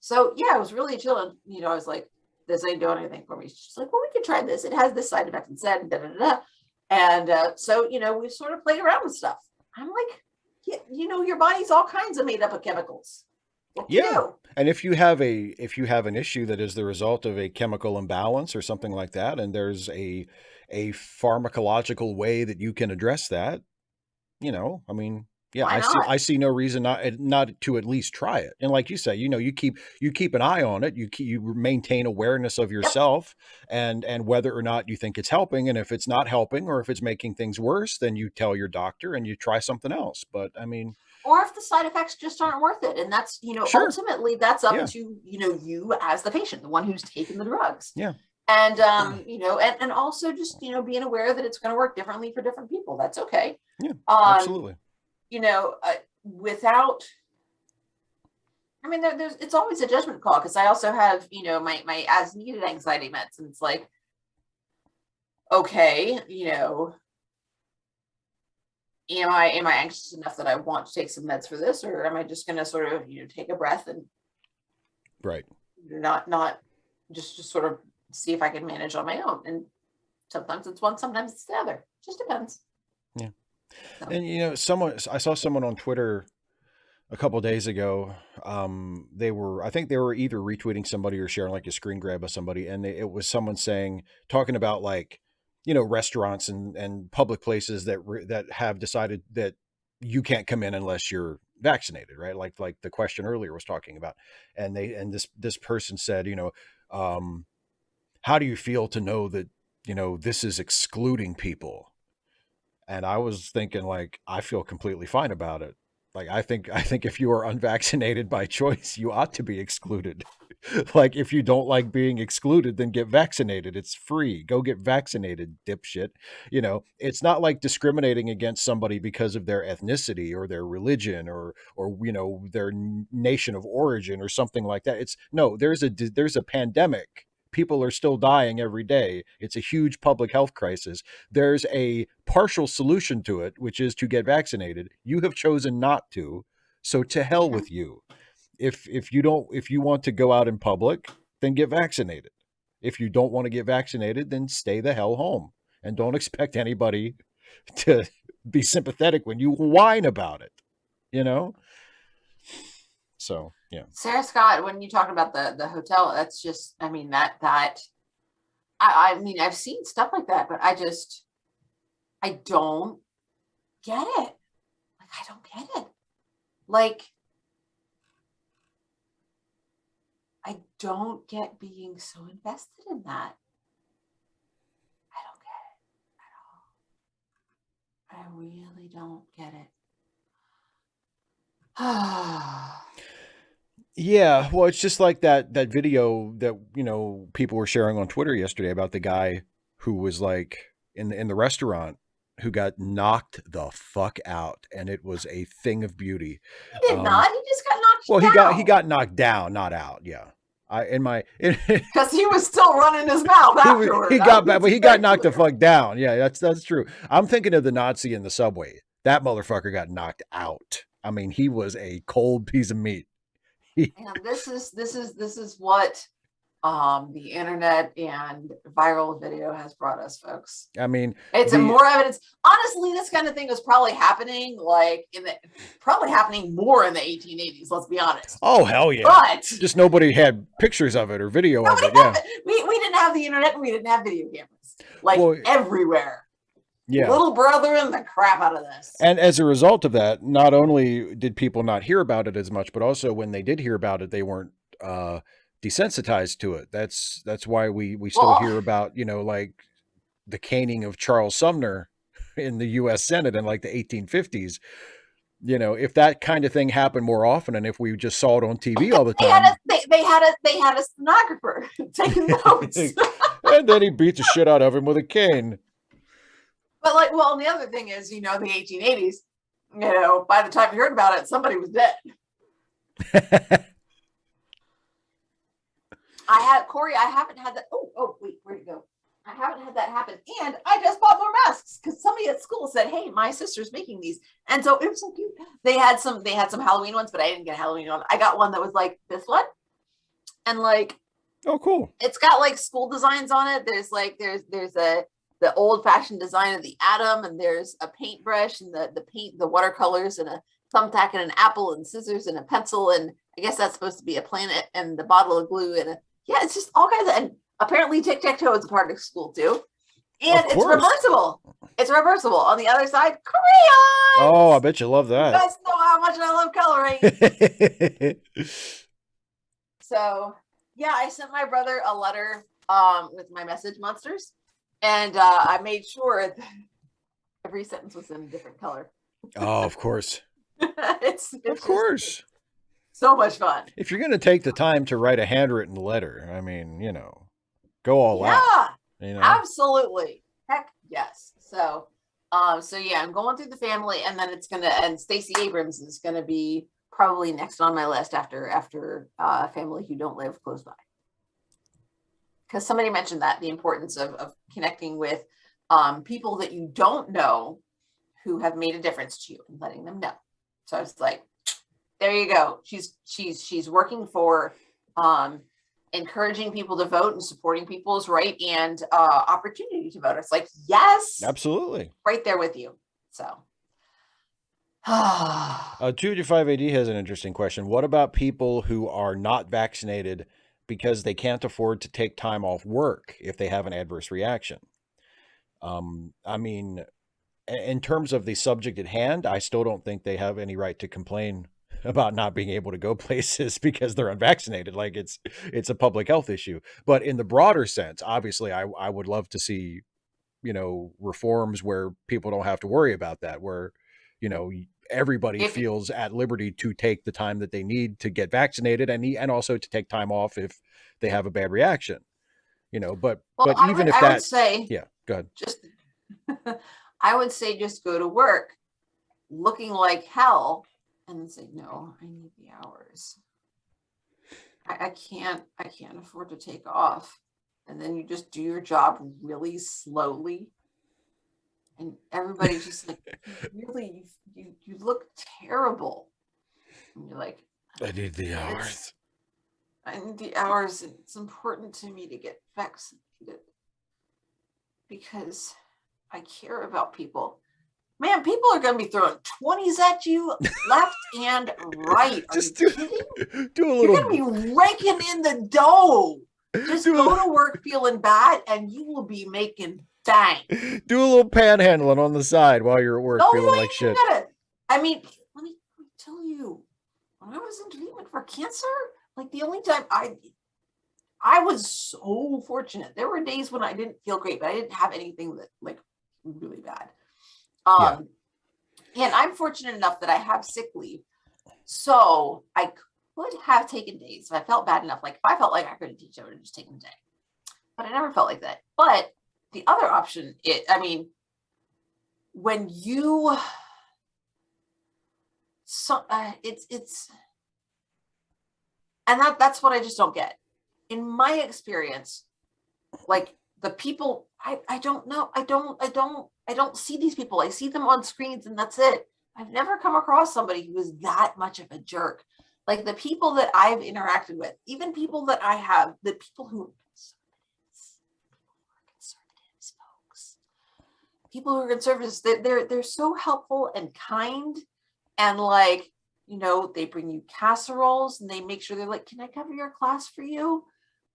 So yeah, it was really chill. And, I was like, this ain't doing anything for me. She's like, well, we can try this. It has this side effect instead. And, da, da, da. And so, we sort of played around with stuff. I'm like, yeah, your body's all kinds of made up of chemicals. Yeah. And if you have an issue that is the result of a chemical imbalance or something like that, and there's a pharmacological way that you can address that, I mean, yeah, Why not? I see no reason not to at least try it. And like you say, you keep an eye on it. You maintain awareness of Yep. yourself and whether or not you think it's helping. And if it's not helping or if it's making things worse, then you tell your doctor and you try something else. But I mean, Or if the side effects just aren't worth it. And that's, sure. ultimately that's up Yeah. to, you as the patient, the one who's taking the drugs. Yeah. And, and also just, being aware that it's going to work differently for different people. That's okay. Yeah, absolutely. Without, I mean, it's always a judgment call. Cause I also have, my as needed anxiety meds, and it's like, okay, am I anxious enough that I want to take some meds for this, or am I just going to sort of, take a breath and right, not just sort of see if I can manage on my own? And sometimes it's one, sometimes it's the other. It just depends. Yeah. So. And I saw someone on Twitter a couple of days ago. I think they were either retweeting somebody or sharing like a screen grab of somebody, and it was someone talking about like, restaurants and public places that have decided that you can't come in unless you're vaccinated, right? Like the question earlier was talking about, and this person said, how do you feel to know that, this is excluding people? And I was thinking, like, I feel completely fine about it. Like, I think if you are unvaccinated by choice, you ought to be excluded. Like, if you don't like being excluded, then get vaccinated. It's free. Go get vaccinated, dipshit. It's not like discriminating against somebody because of their ethnicity or their religion or their nation of origin or something like that. It's no, there's a pandemic. People are still dying every day. It's a huge public health crisis. There's a partial solution to it, which is to get vaccinated. You have chosen not to, so to hell with you. If you want to go out in public, then get vaccinated. If you don't want to get vaccinated, then stay the hell home and don't expect anybody to be sympathetic when you whine about it, you know? So, yeah. Sarah Scott, when you talk about the hotel, that's just, I mean, I mean, I've seen stuff like that, but I don't get it. Like, I don't get it. Like, I don't get being so invested in that. I don't get it at all. I really don't get it. Yeah, well, it's just like that video that people were sharing on Twitter yesterday about the guy who was like in the restaurant who got knocked the fuck out, and it was a thing of beauty. He did not. He just got knocked Well, down. he got knocked down, not out. Yeah, because he was still running his mouth afterwards. He got back, but he got knocked the fuck down. Yeah, that's true. I'm thinking of the Nazi in the subway. That motherfucker got knocked out. I mean, he was a cold piece of meat. And this is what the internet and viral video has brought us, folks. I mean, it's more evidence. Honestly, this kind of thing was probably happening probably happening more in the 1880s. Let's be honest. Oh hell yeah! But just nobody had pictures of it or video of it. Yeah, we didn't have the internet and we didn't have video cameras everywhere. Yeah, little brother in the crap out of this. And as a result of that, not only did people not hear about it as much, but also when they did hear about it, they weren't desensitized to it. That's why we still hear about like the caning of Charles Sumner in the U.S. Senate in like the 1850s. If that kind of thing happened more often, and if we just saw it on TV all the time, they had a stenographer taking notes, and then he beat the shit out of him with a cane. But and the other thing is, the 1880s, by the time you heard about it, somebody was dead. Corey, I haven't had that. Oh, wait, where'd it go? I haven't had that happen. And I just bought more masks because somebody at school said, hey, my sister's making these. And so it was so cute. They had some Halloween ones, but I didn't get a Halloween one. I got one that was like this one. And oh, cool. It's got school designs on it. There's the old-fashioned design of the atom, and there's a paintbrush and the watercolors and a thumbtack and an apple and scissors and a pencil, and I guess that's supposed to be a planet and the bottle of glue and it's just all kinds of, and apparently tic-tac-toe is a part of school too, and it's reversible. It's reversible. On the other side, crayons. Oh, I bet you love that. You guys know how much I love coloring. So yeah, I sent my brother a letter with my message monsters. And I made sure that every sentence was in a different color. Oh, of course. It's of course. So much fun. If you're going to take the time to write a handwritten letter, I mean, go all out. Yeah, absolutely. Heck yes. So yeah, I'm going through the family, and then and Stacey Abrams is going to be probably next on my list after family who don't live close by. Because somebody mentioned that the importance of connecting with people that you don't know who have made a difference to you and letting them know. So I was like, there you go. She's working for encouraging people to vote and supporting people's right and opportunity to vote. It's like, yes, absolutely, right there with you. So 285 AD has an interesting question. What about people who are not vaccinated because they can't afford to take time off work if they have an adverse reaction? I mean, in terms of the subject at hand, I still don't think they have any right to complain about not being able to go places because they're unvaccinated. Like it's a public health issue. But in the broader sense, obviously, I would love to see reforms where people don't have to worry about that, where everybody If feels at liberty to take the time that they need to get vaccinated, and also to take time off if they have a bad reaction. But well, even if I would that, say yeah, go ahead. just I would say just go to work looking like hell and then say, no, I need the hours. I can't afford to take off. And then you just do your job really slowly. And everybody's just like, you look terrible. And you're like, I need the it's hours. I need the hours, and it's important to me to get vaccinated because I care about people. Man, people are going to be throwing 20s at you left and right. Are you Just do, kidding? do a You're little going to be raking in the dough. Just do go to work feeling bad and you will be making bank. do a little panhandling on the side while you're at work No, feeling you like ain't even shit. gotta. I mean, let me tell you, when I was in treatment for cancer, like the only time I was so fortunate. There were days when I didn't feel great, but I didn't have anything that like really bad. Yeah. And I'm fortunate enough that I have sick leave. So I could have taken days if I felt bad enough. Like if I felt like I couldn't teach, I would have just taken a day. But I never felt like that. But the other option, I mean, when you, it's, and that's what I just don't get. In my experience, like the people, I don't know, I don't see these people. I see them on screens and that's it. I've never come across somebody who is that much of a jerk. Like the people that I've interacted with, even people that I have, the people who conservatives, folks, people who are conservatives, they're so helpful and kind, and like, they bring you casseroles and they make sure they're like, can I cover your class for you?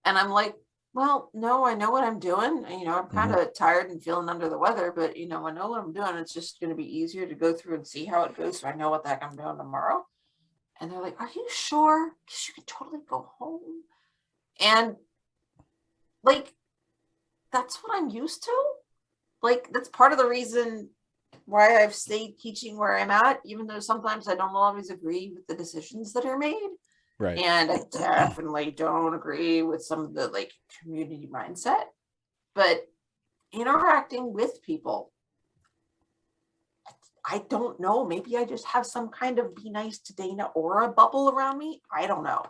And I'm like, well, no, I know what I'm doing. I'm kind Mhm. of tired and feeling under the weather, but I know what I'm doing. It's just going to be easier to go through and see how it goes, so I know what the heck I'm doing tomorrow. And they're like, are you sure? Because you can totally go home. And like, that's what I'm used to. Like, that's part of the reason why I've stayed teaching where I'm at, even though sometimes I don't always agree with the decisions that are made. Right. And I definitely don't agree with some of the like community mindset. But interacting with people, I don't know. Maybe I just have some kind of be nice to Dana aura bubble around me. I don't know.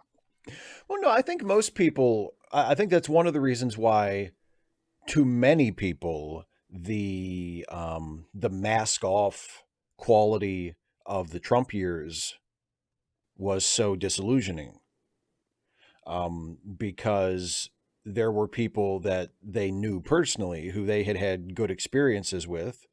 Well, no, I think most people. I think that's one of the reasons why, to many people, the mask off quality of the Trump years was so disillusioning, because there were people that they knew personally who they had had good experiences with,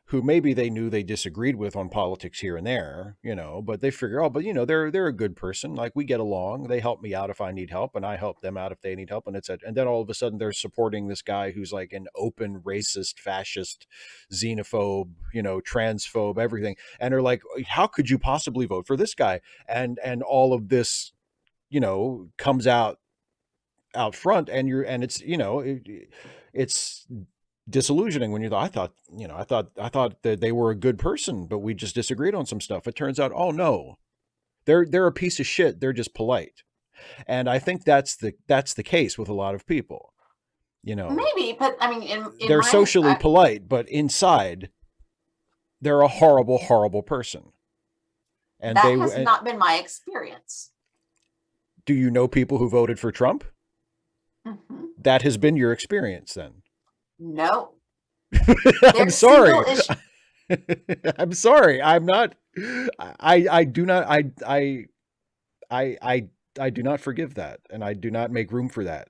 who maybe they knew they disagreed with on politics here and there, but they figure, oh, but they're a good person. Like, we get along. They help me out if I need help, and I help them out if they need help, and then all of a sudden they're supporting this guy who's like an open racist, fascist, xenophobe, transphobe, everything, and they're like, how could you possibly vote for this guy? And all of this, comes out front, and it's disillusioning when I thought that they were a good person, but we just disagreed on some stuff. It turns out, oh no, they're a piece of shit. They're just polite. And I think that's the case with a lot of people. Maybe, but I mean, in They're my, socially polite, but inside they're a horrible, horrible person. And that has not been my experience. do you know people who voted for Trump? Mm-hmm. That has been your experience then. No, I'm their sorry. single issue. I'm sorry. I'm not. I do not. I. I do not forgive that, and I do not make room for that.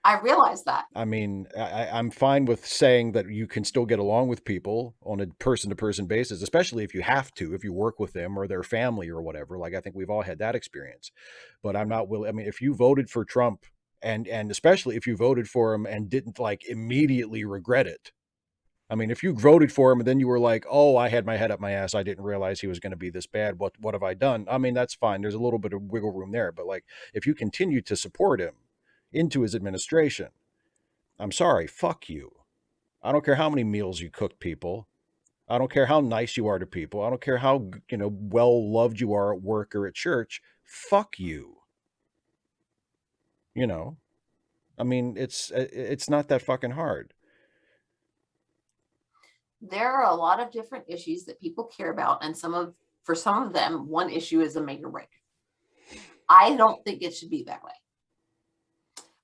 I realize that. I mean, I'm fine with saying that you can still get along with people on a person to person basis, especially if you have to, if you work with them or their family or whatever. Like, I think we've all had that experience, but I'm not willing. I mean, if you voted for Trump, and especially if you voted for him and didn't like immediately regret it. I mean, if you voted for him and then you were like, "Oh, I had my head up my ass. I didn't realize he was going to be this bad. What have I done?" I mean, that's fine. There's a little bit of wiggle room there, but like, if you continue to support him into his administration, I'm sorry, fuck you. I don't care how many meals you cook people. I don't care how nice you are to people. I don't care how, well loved you are at work or at church. Fuck you. You know. I mean, it's not that fucking hard. There are a lot of different issues that people care about, and for some of them, one issue is a make or break. I don't think it should be that way.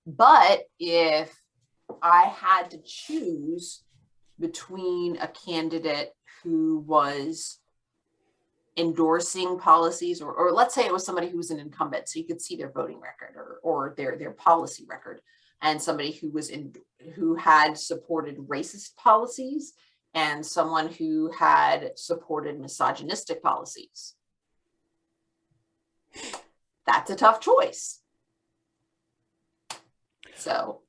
But if I had to choose between a candidate who was endorsing policies, or let's say it was somebody who was an incumbent, so you could see their voting record or their policy record, and somebody who had supported racist policies, and someone who had supported misogynistic policies. That's a tough choice. So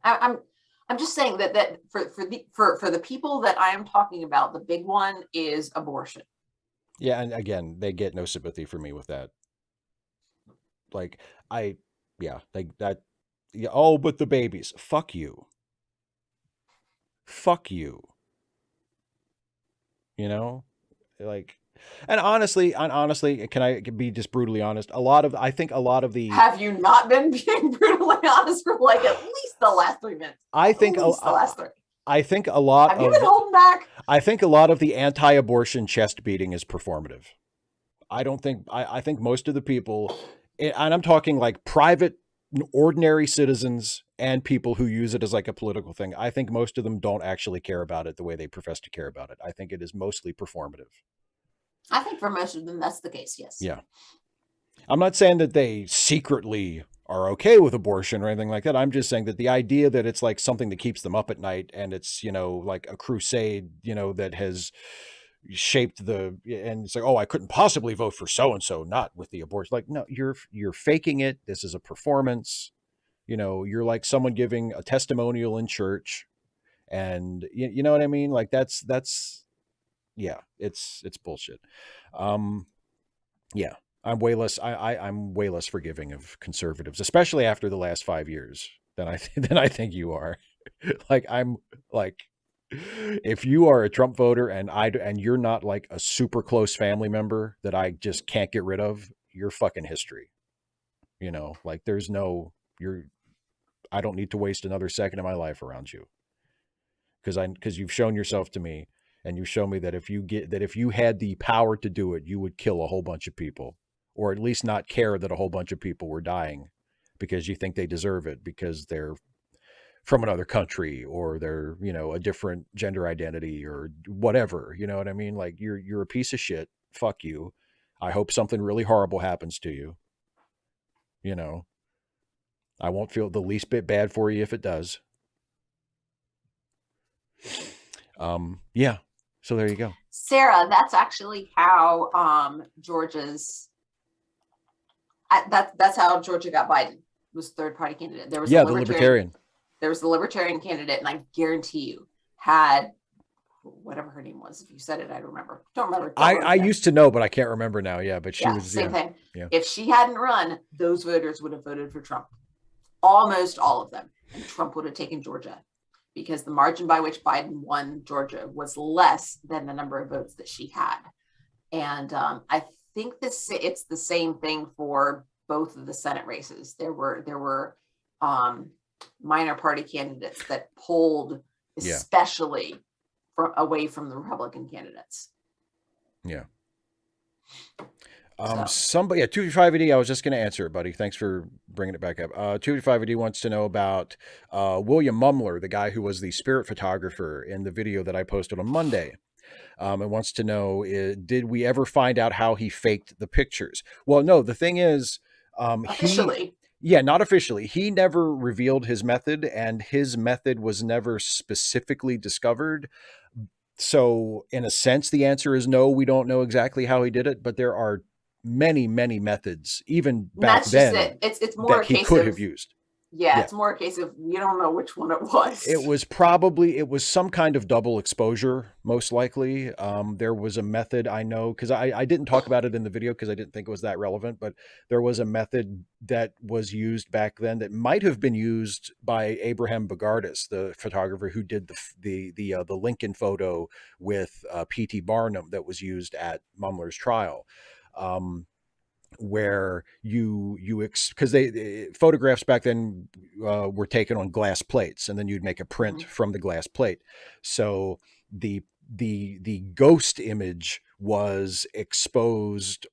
I'm just saying that for the people that I am talking about, the big one is abortion. Yeah, and again, they get no sympathy for me with that. Like that. Yeah, oh, but the babies. Fuck you. Fuck you. You know, like, and honestly, can I be just brutally honest? I think a lot of the. Have you not been being brutally honest for like at least the last 3 minutes? I think the last 3. I think a lot. Have you been holding back? I think a lot of the anti-abortion chest beating is performative. I don't think. I think most of the people, and I'm talking like private, ordinary citizens and people who use it as like a political thing. I think most of them don't actually care about it the way they profess to care about it. I think it is mostly performative. I think for most of them, that's the case. Yes. Yeah. I'm not saying that they secretly are okay with abortion or anything like that. I'm just saying that the idea that it's like something that keeps them up at night and it's, like a crusade, that has shaped and it's like, oh, I couldn't possibly vote for so-and-so, not with the abortion. Like, no, you're faking it. This is a performance. You're like someone giving a testimonial in church, and you know what I mean? Like that's yeah, it's bullshit. Yeah, I'm way less. I'm way less forgiving of conservatives, especially after the last 5 years than I think you are. Like I'm like, if you are a Trump voter and you're not like a super close family member that I just can't get rid of, you're fucking history. Like I don't need to waste another second of my life around you. Because you've shown yourself to me, and you show me that if you had the power to do it, you would kill a whole bunch of people, or at least not care that a whole bunch of people were dying because you think they deserve it because they're from another country or they're, a different gender identity or whatever. You know what I mean? Like you're a piece of shit. Fuck you. I hope something really horrible happens to you. I won't feel the least bit bad for you if it does. Yeah. So there you go. Sarah, that's actually how that's how Georgia got Biden, was third party candidate. There was the libertarian. There was the libertarian candidate, and I guarantee you had whatever her name was. If you said it, I don't remember. I used to know, but I can't remember now. Yeah, but she was same thing. Yeah. If she hadn't run, those voters would have voted for Trump. Almost all of them. And Trump would have taken Georgia, because the margin by which Biden won Georgia was less than the number of votes that she had. And I think it's the same thing for both of the Senate races. There were minor party candidates that pulled especially away from the Republican candidates. Yeah. Somebody, 255AD, I was just going to answer it, buddy. Thanks for bringing it back up. 255AD wants to know about William Mumler, the guy who was the spirit photographer in the video that I posted on Monday. And wants to know, did we ever find out how he faked the pictures? Well, no, the thing is, officially. Not officially. He never revealed his method, and his method was never specifically discovered. So in a sense, the answer is no, we don't know exactly how he did it, but there are many, many methods, even back then, it's more that he could have used. Yeah, Yeah. it's more a case of we don't know which one it was. It was some kind of double exposure, most likely. There was a method I know, because I didn't talk about it in the video because I didn't think it was that relevant, but there was a method that was used back then that might have been used by Abraham Bogardus, the photographer who did the Lincoln photo with P.T. Barnum that was used at Mumler's trial. Where because photographs back then were taken on glass plates, and then you'd make a print from the glass plate. So the ghost image was exposed.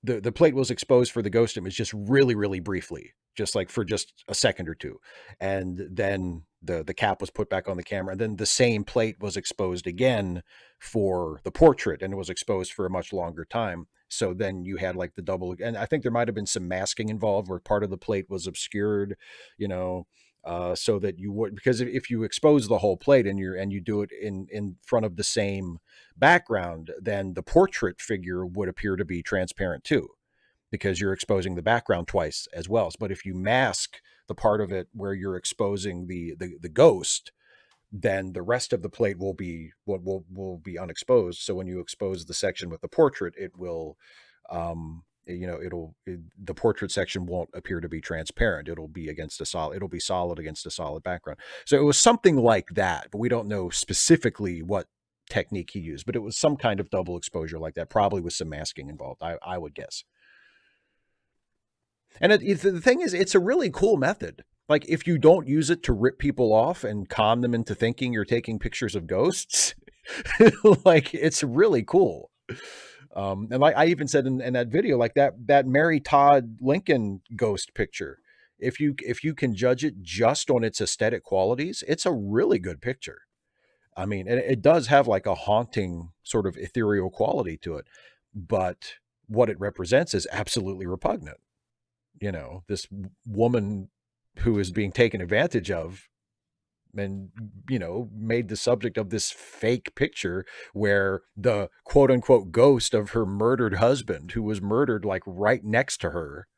The plate was exposed for the ghost image just really briefly, just like for just a second or two, and then the cap was put back on the camera, and then the same plate was exposed again for the portrait, and it was exposed for a much longer time. So then you had like the double, and I think there might have been some masking involved where part of the plate was obscured, you know, so that you would, because if you expose the whole plate and you do it in front of the same background, then the portrait figure would appear to be transparent too, because you're exposing the background twice as well. But if you mask the part of it where you're exposing the ghost, then the rest of the plate will be unexposed. So when you expose the section with the portrait, it will, the portrait section won't appear to be transparent. It'll be solid against a solid background. So it was something like that, but we don't know specifically what technique he used, but it was some kind of double exposure like that, probably with some masking involved, I would guess. And the thing is, it's a really cool method. Like, if you don't use it to rip people off and con them into thinking you're taking pictures of ghosts, like, it's really cool. And like I even said in that video, like that Mary Todd Lincoln ghost picture, if you can judge it just on its aesthetic qualities, it's a really good picture. I mean, it does have like a haunting sort of ethereal quality to it, but what it represents is absolutely repugnant. You know, this woman who is being taken advantage of and, you know, made the subject of this fake picture where the quote unquote ghost of her murdered husband, who was murdered like right next to her,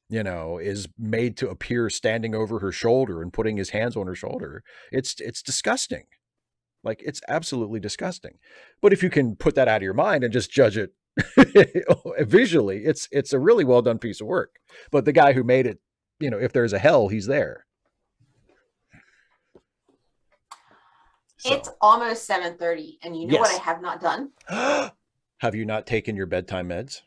you know, is made to appear standing over her shoulder and putting his hands on her shoulder. It's disgusting. Like, it's absolutely disgusting. But if you can put that out of your mind and just judge it visually, it's a really well done piece of work. But the guy who made it, you know, if there's a hell, he's there. So. It's almost 7:30, and you know what I have not done? Have you not taken your bedtime meds?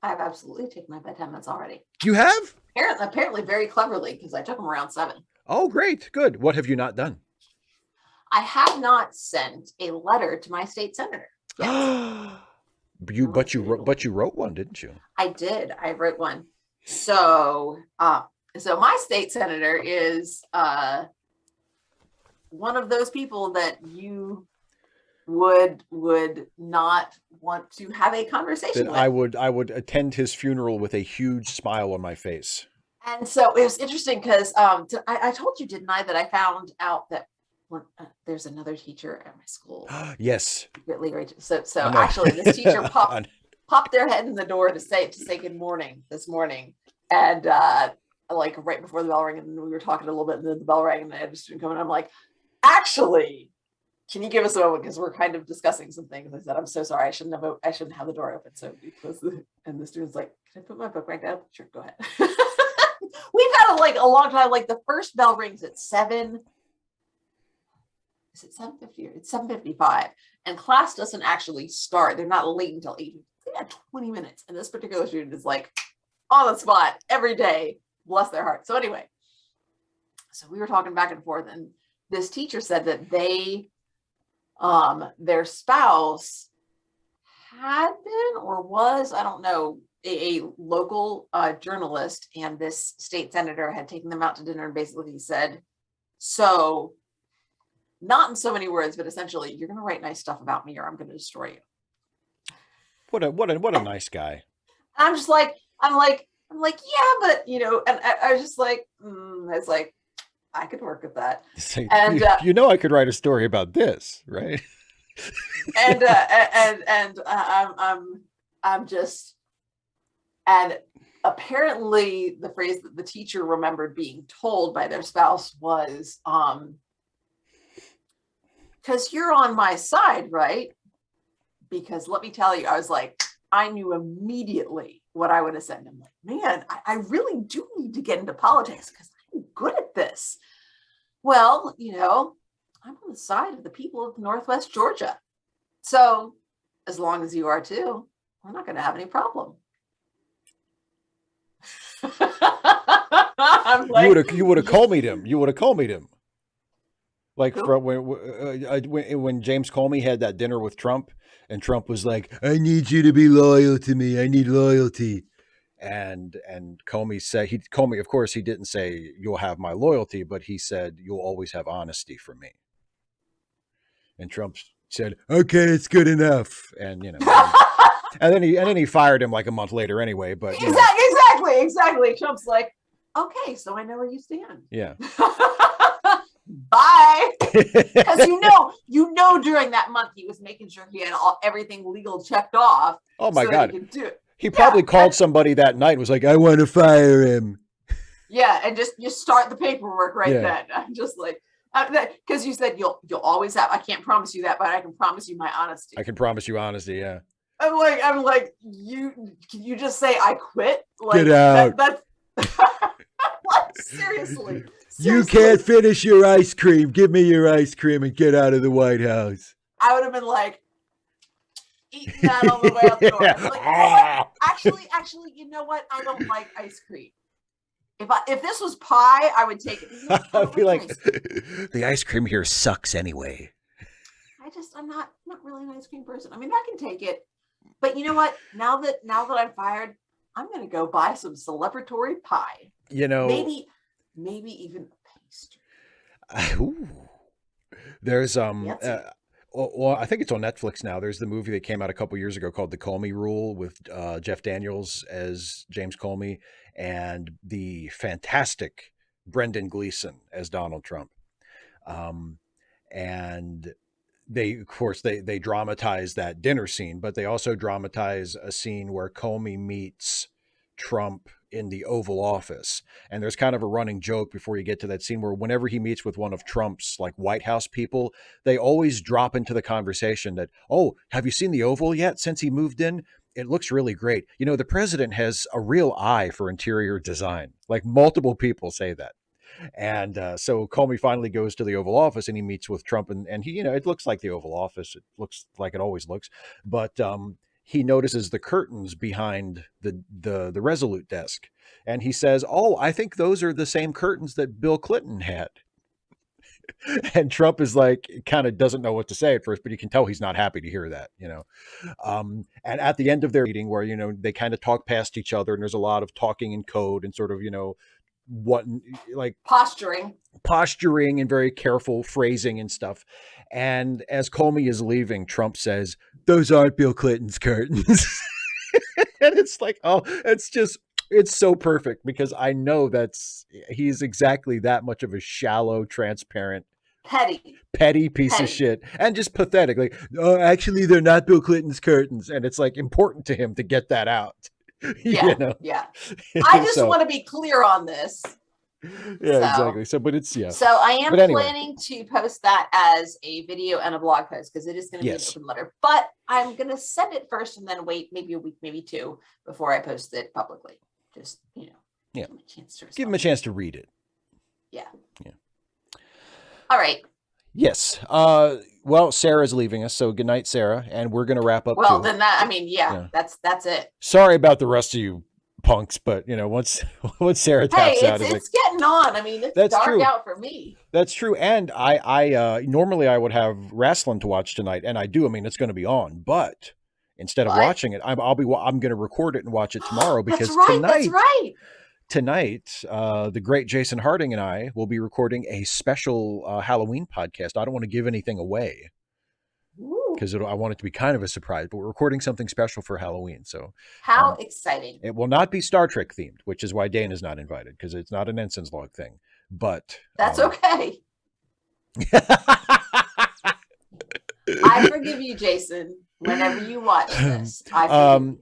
I've absolutely taken my bedtime meds already. You have? Apparently very cleverly, because I took them around 7. Oh, great. Good. What have you not done? I have not sent a letter to my state senator yet. But you wrote one, didn't you? I did. I wrote one. So my state senator is one of those people that you would not want to have a conversation with. I would attend his funeral with a huge smile on my face. And so it was interesting because I told you, didn't I, that I found out that there's another teacher at my school. Yes. So actually, this teacher popped their head in the door to say good morning this morning, and like right before the bell rang, and we were talking a little bit, and then the bell rang, and I had a student come in. I'm like, actually, can you give us a moment, because we're kind of discussing some things. I said, I'm so sorry, I shouldn't have the door open. So and the student's like, can I put my book right down? Sure, go ahead. We've had a long time. Like, the first bell rings at 7. Is it 7:50? It's 7:55, and class doesn't actually start. They're not late until 8. They had 20 minutes, and this particular student is like on the spot every day. Bless their heart. So anyway, so we were talking back and forth, and this teacher said that their spouse had been or was, I don't know, a local journalist, and this state senator had taken them out to dinner and basically said, so, not in so many words, but essentially, you're going to write nice stuff about me or I'm going to destroy you. What a nice guy. I'm like, yeah, but, you know, and I was just like, it's like, I could work with that. Like, and you know, I could write a story about this, right? I'm just, and apparently the phrase that the teacher remembered being told by their spouse was, because you're on my side, right? Because let me tell you, I was like, I knew immediately what I would have said. I'm like, man, I really do need to get into politics because I'm good at this. Well, I'm on the side of the people of Northwest Georgia. So as long as you are too, we're not going to have any problem. I'm like, You would have Comey'd him. You would have Comey'd him. Like Who? from when James Comey had that dinner with Trump, and Trump was like, "I need you to be loyal to me. I need loyalty." And Comey said, Comey, of course, he didn't say you'll have my loyalty, but he said you'll always have honesty from me. And Trump said, "Okay, it's good enough." And and then he fired him like a month later anyway. But exactly. Trump's like, okay, so I know where you stand. Yeah. Bye. Because during that month he was making sure he had everything legal checked off. Oh my God. He could do it. He probably called somebody that night and was like, "I want to fire him." Yeah, and just start the paperwork then. I'm just like, because you said you'll always have. I can't promise you that, but I can promise you my honesty. I can promise you honesty. Yeah. I'm like, can you just say I quit? Like, get out. That's seriously. You can't finish your ice cream. Give me your ice cream and get out of the White House. I would have been like, eating that on the way out the door. Like, actually, you know what? I don't like ice cream. If this was pie, I would take it. I'd be like, the ice cream here sucks anyway. I'm not really an ice cream person. I mean, I can take it, but you know what? Now that I'm fired, I'm gonna go buy some celebratory pie. Maybe even a pastry. Ooh. There's well, I think it's on Netflix now. There's the movie that came out a couple years ago called The Comey Rule with Jeff Daniels as James Comey and the fantastic Brendan Gleeson as Donald Trump. And they, of course, they dramatize that dinner scene, but they also dramatize a scene where Comey meets Trump in the Oval Office. And there's kind of a running joke before you get to that scene where whenever he meets with one of Trump's like White House people, they always drop into the conversation that, "Oh, have you seen the Oval yet since he moved in? It looks really great. The president has a real eye for interior design." Like multiple people say that. And so Comey finally goes to the Oval Office and he meets with Trump and he, it looks like the Oval Office. It looks like it always looks, but he notices the curtains behind the Resolute desk. And he says, "Oh, I think those are the same curtains that Bill Clinton had." And Trump is like, kind of doesn't know what to say at first, but you can tell he's not happy to hear that, And at the end of their meeting where, they kind of talk past each other and there's a lot of talking in code and sort of, what like posturing and very careful phrasing and stuff. And as Comey is leaving, Trump says, "Those aren't Bill Clinton's curtains." And it's like, oh, it's so perfect because I know he's exactly that much of a shallow, transparent, petty piece of shit and just pathetic. Like, "Oh, actually, they're not Bill Clinton's curtains." And it's like important to him to get that out. Yeah. I just want to be clear on this. Yeah, exactly. So, but it's, So I am planning to post that as a video and a blog post because it is going to be an open letter. But I'm going to send it first and then wait maybe a week, maybe two before I post it publicly. Just, give him a chance to read it. Yeah. All right. Yes. Well, Sarah's leaving us, so good night, Sarah, and we're going to wrap up. Well, then that's it. Sorry about the rest of you punks, but once Sarah taps out, it's getting on. I mean, it's dark out for me. That's true. And I normally I would have wrestling to watch tonight, and I do. I mean, it's going to be on, but instead of watching it, I'm going to record it and watch it tomorrow because tonight, the great Jason Harding and I will be recording a special Halloween podcast. I don't want to give anything away because I want it to be kind of a surprise, but we're recording something special for Halloween. So how exciting. It will not be Star Trek themed, which is why Dana's not invited because it's not an Ensign's Log thing, but that's okay. I forgive you, Jason. Whenever you watch this, I forgive you.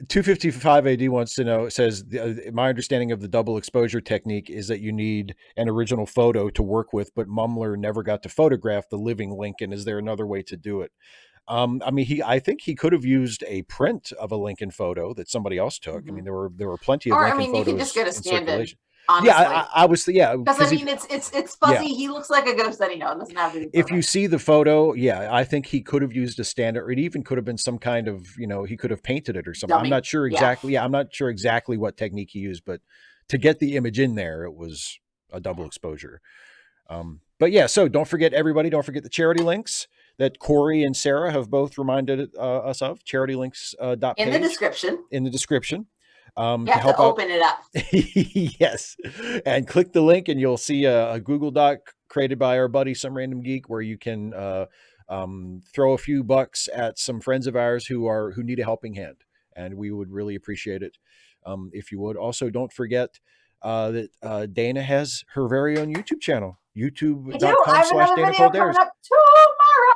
255 AD wants to know, says, my understanding of the double exposure technique is that you need an original photo to work with, but Mumler never got to photograph the living Lincoln. Is there another way to do it? I mean, I think he could have used a print of a Lincoln photo that somebody else took. I mean, there were plenty of Or I Lincoln mean, you can photos just get a in stand-in. circulation. Honestly, Yeah, I was, yeah, because I because mean, it's fuzzy. He looks like a ghost anyhow. It doesn't have to be if you perfect. see the photo, yeah, I think he could have used a standard. It even could have been some kind of, he could have painted it or something. I'm Dummy. not sure Yeah. exactly. Yeah, I'm not sure exactly what technique he used, but to get the image in there, it was a double exposure. But yeah, so don't forget, everybody, don't forget the charity links that Corey and Sarah have both reminded us of. Charitylinks.page In the description. In the description. You have to open it up. Yes. And click the link and you'll see a Google Doc created by our buddy, Some Random Geek, where you can throw a few bucks at some friends of ours who need a helping hand. And we would really appreciate it if you would. Also, don't forget that Dana has her very own YouTube channel, youtube.com/DanaColdares.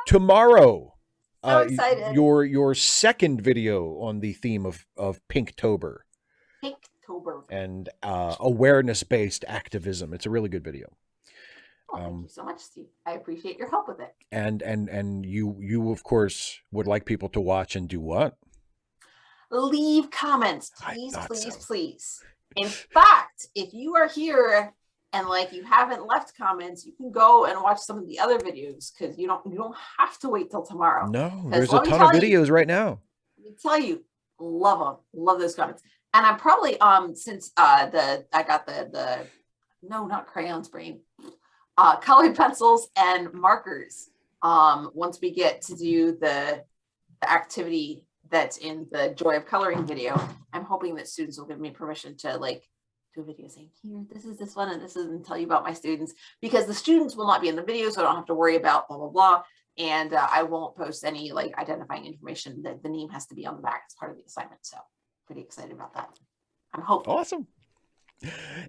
Tomorrow. So excited. Your second video on the theme of Pinktober. Pinktober. And awareness-based activism. It's a really good video. Oh, thank you so much, Steve. I appreciate your help with it. And you of course would like people to watch and do what? Leave comments, please, please. In fact, if you are here and like you haven't left comments, you can go and watch some of the other videos because you don't have to wait till tomorrow. No, there's a ton of videos right now. Let me tell you, love them, love those comments. And I'm probably since I got the no, not crayons brain, colored pencils and markers. Once we get to do the activity that's in the Joy of Coloring video, I'm hoping that students will give me permission to like do a video saying, here, this is this one, and this is, and tell you about my students, because the students will not be in the video, so I don't have to worry about blah, blah, blah. And I won't post any like identifying information. That the name has to be on the back as part of the assignment. So pretty excited about that. I'm hopeful. Awesome.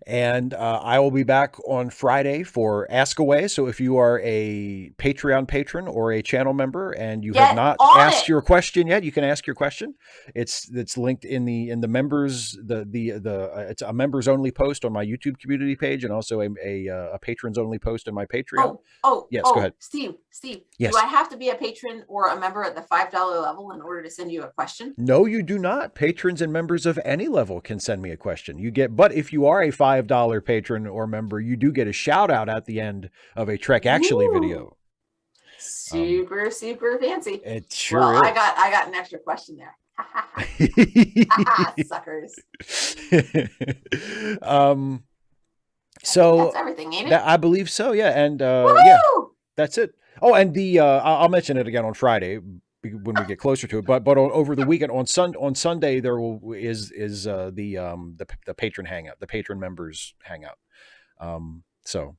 And I will be back on Friday for Ask Away. So if you are a Patreon patron or a channel member and you have not asked your question yet, you can ask your question. It's linked in the members it's a members only post on my YouTube community page, and also a patrons only post on my Patreon. Yes, go ahead. Steve. Yes. Do I have to be a patron or a member at the $5 level in order to send you a question? No, you do not. Patrons and members of any level can send me a question. But if you are a $5 patron or member, you do get a shout out at the end of a Trek Actually video. Super fancy. It sure is. I got an extra question there. Suckers. So that's everything, ain't it? I believe so, yeah. And yeah, that's it. Oh, and I'll mention it again on Friday when we get closer to it. But over the weekend on Sunday there is the patron hangout, the patron members hangout. So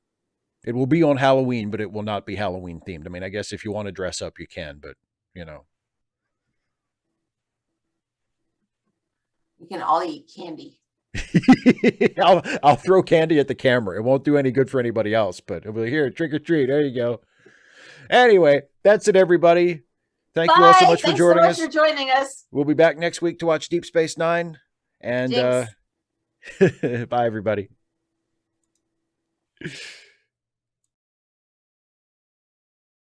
it will be on Halloween, but it will not be Halloween themed. I mean, I guess if you want to dress up, you can, but you can all eat candy. I'll throw candy at the camera. It won't do any good for anybody else, but it'll be here, trick or treat. There you go. Anyway, that's it, everybody. Thank you all so much for joining us. Thanks so much for joining us. We'll be back next week to watch Deep Space Nine. And bye, everybody.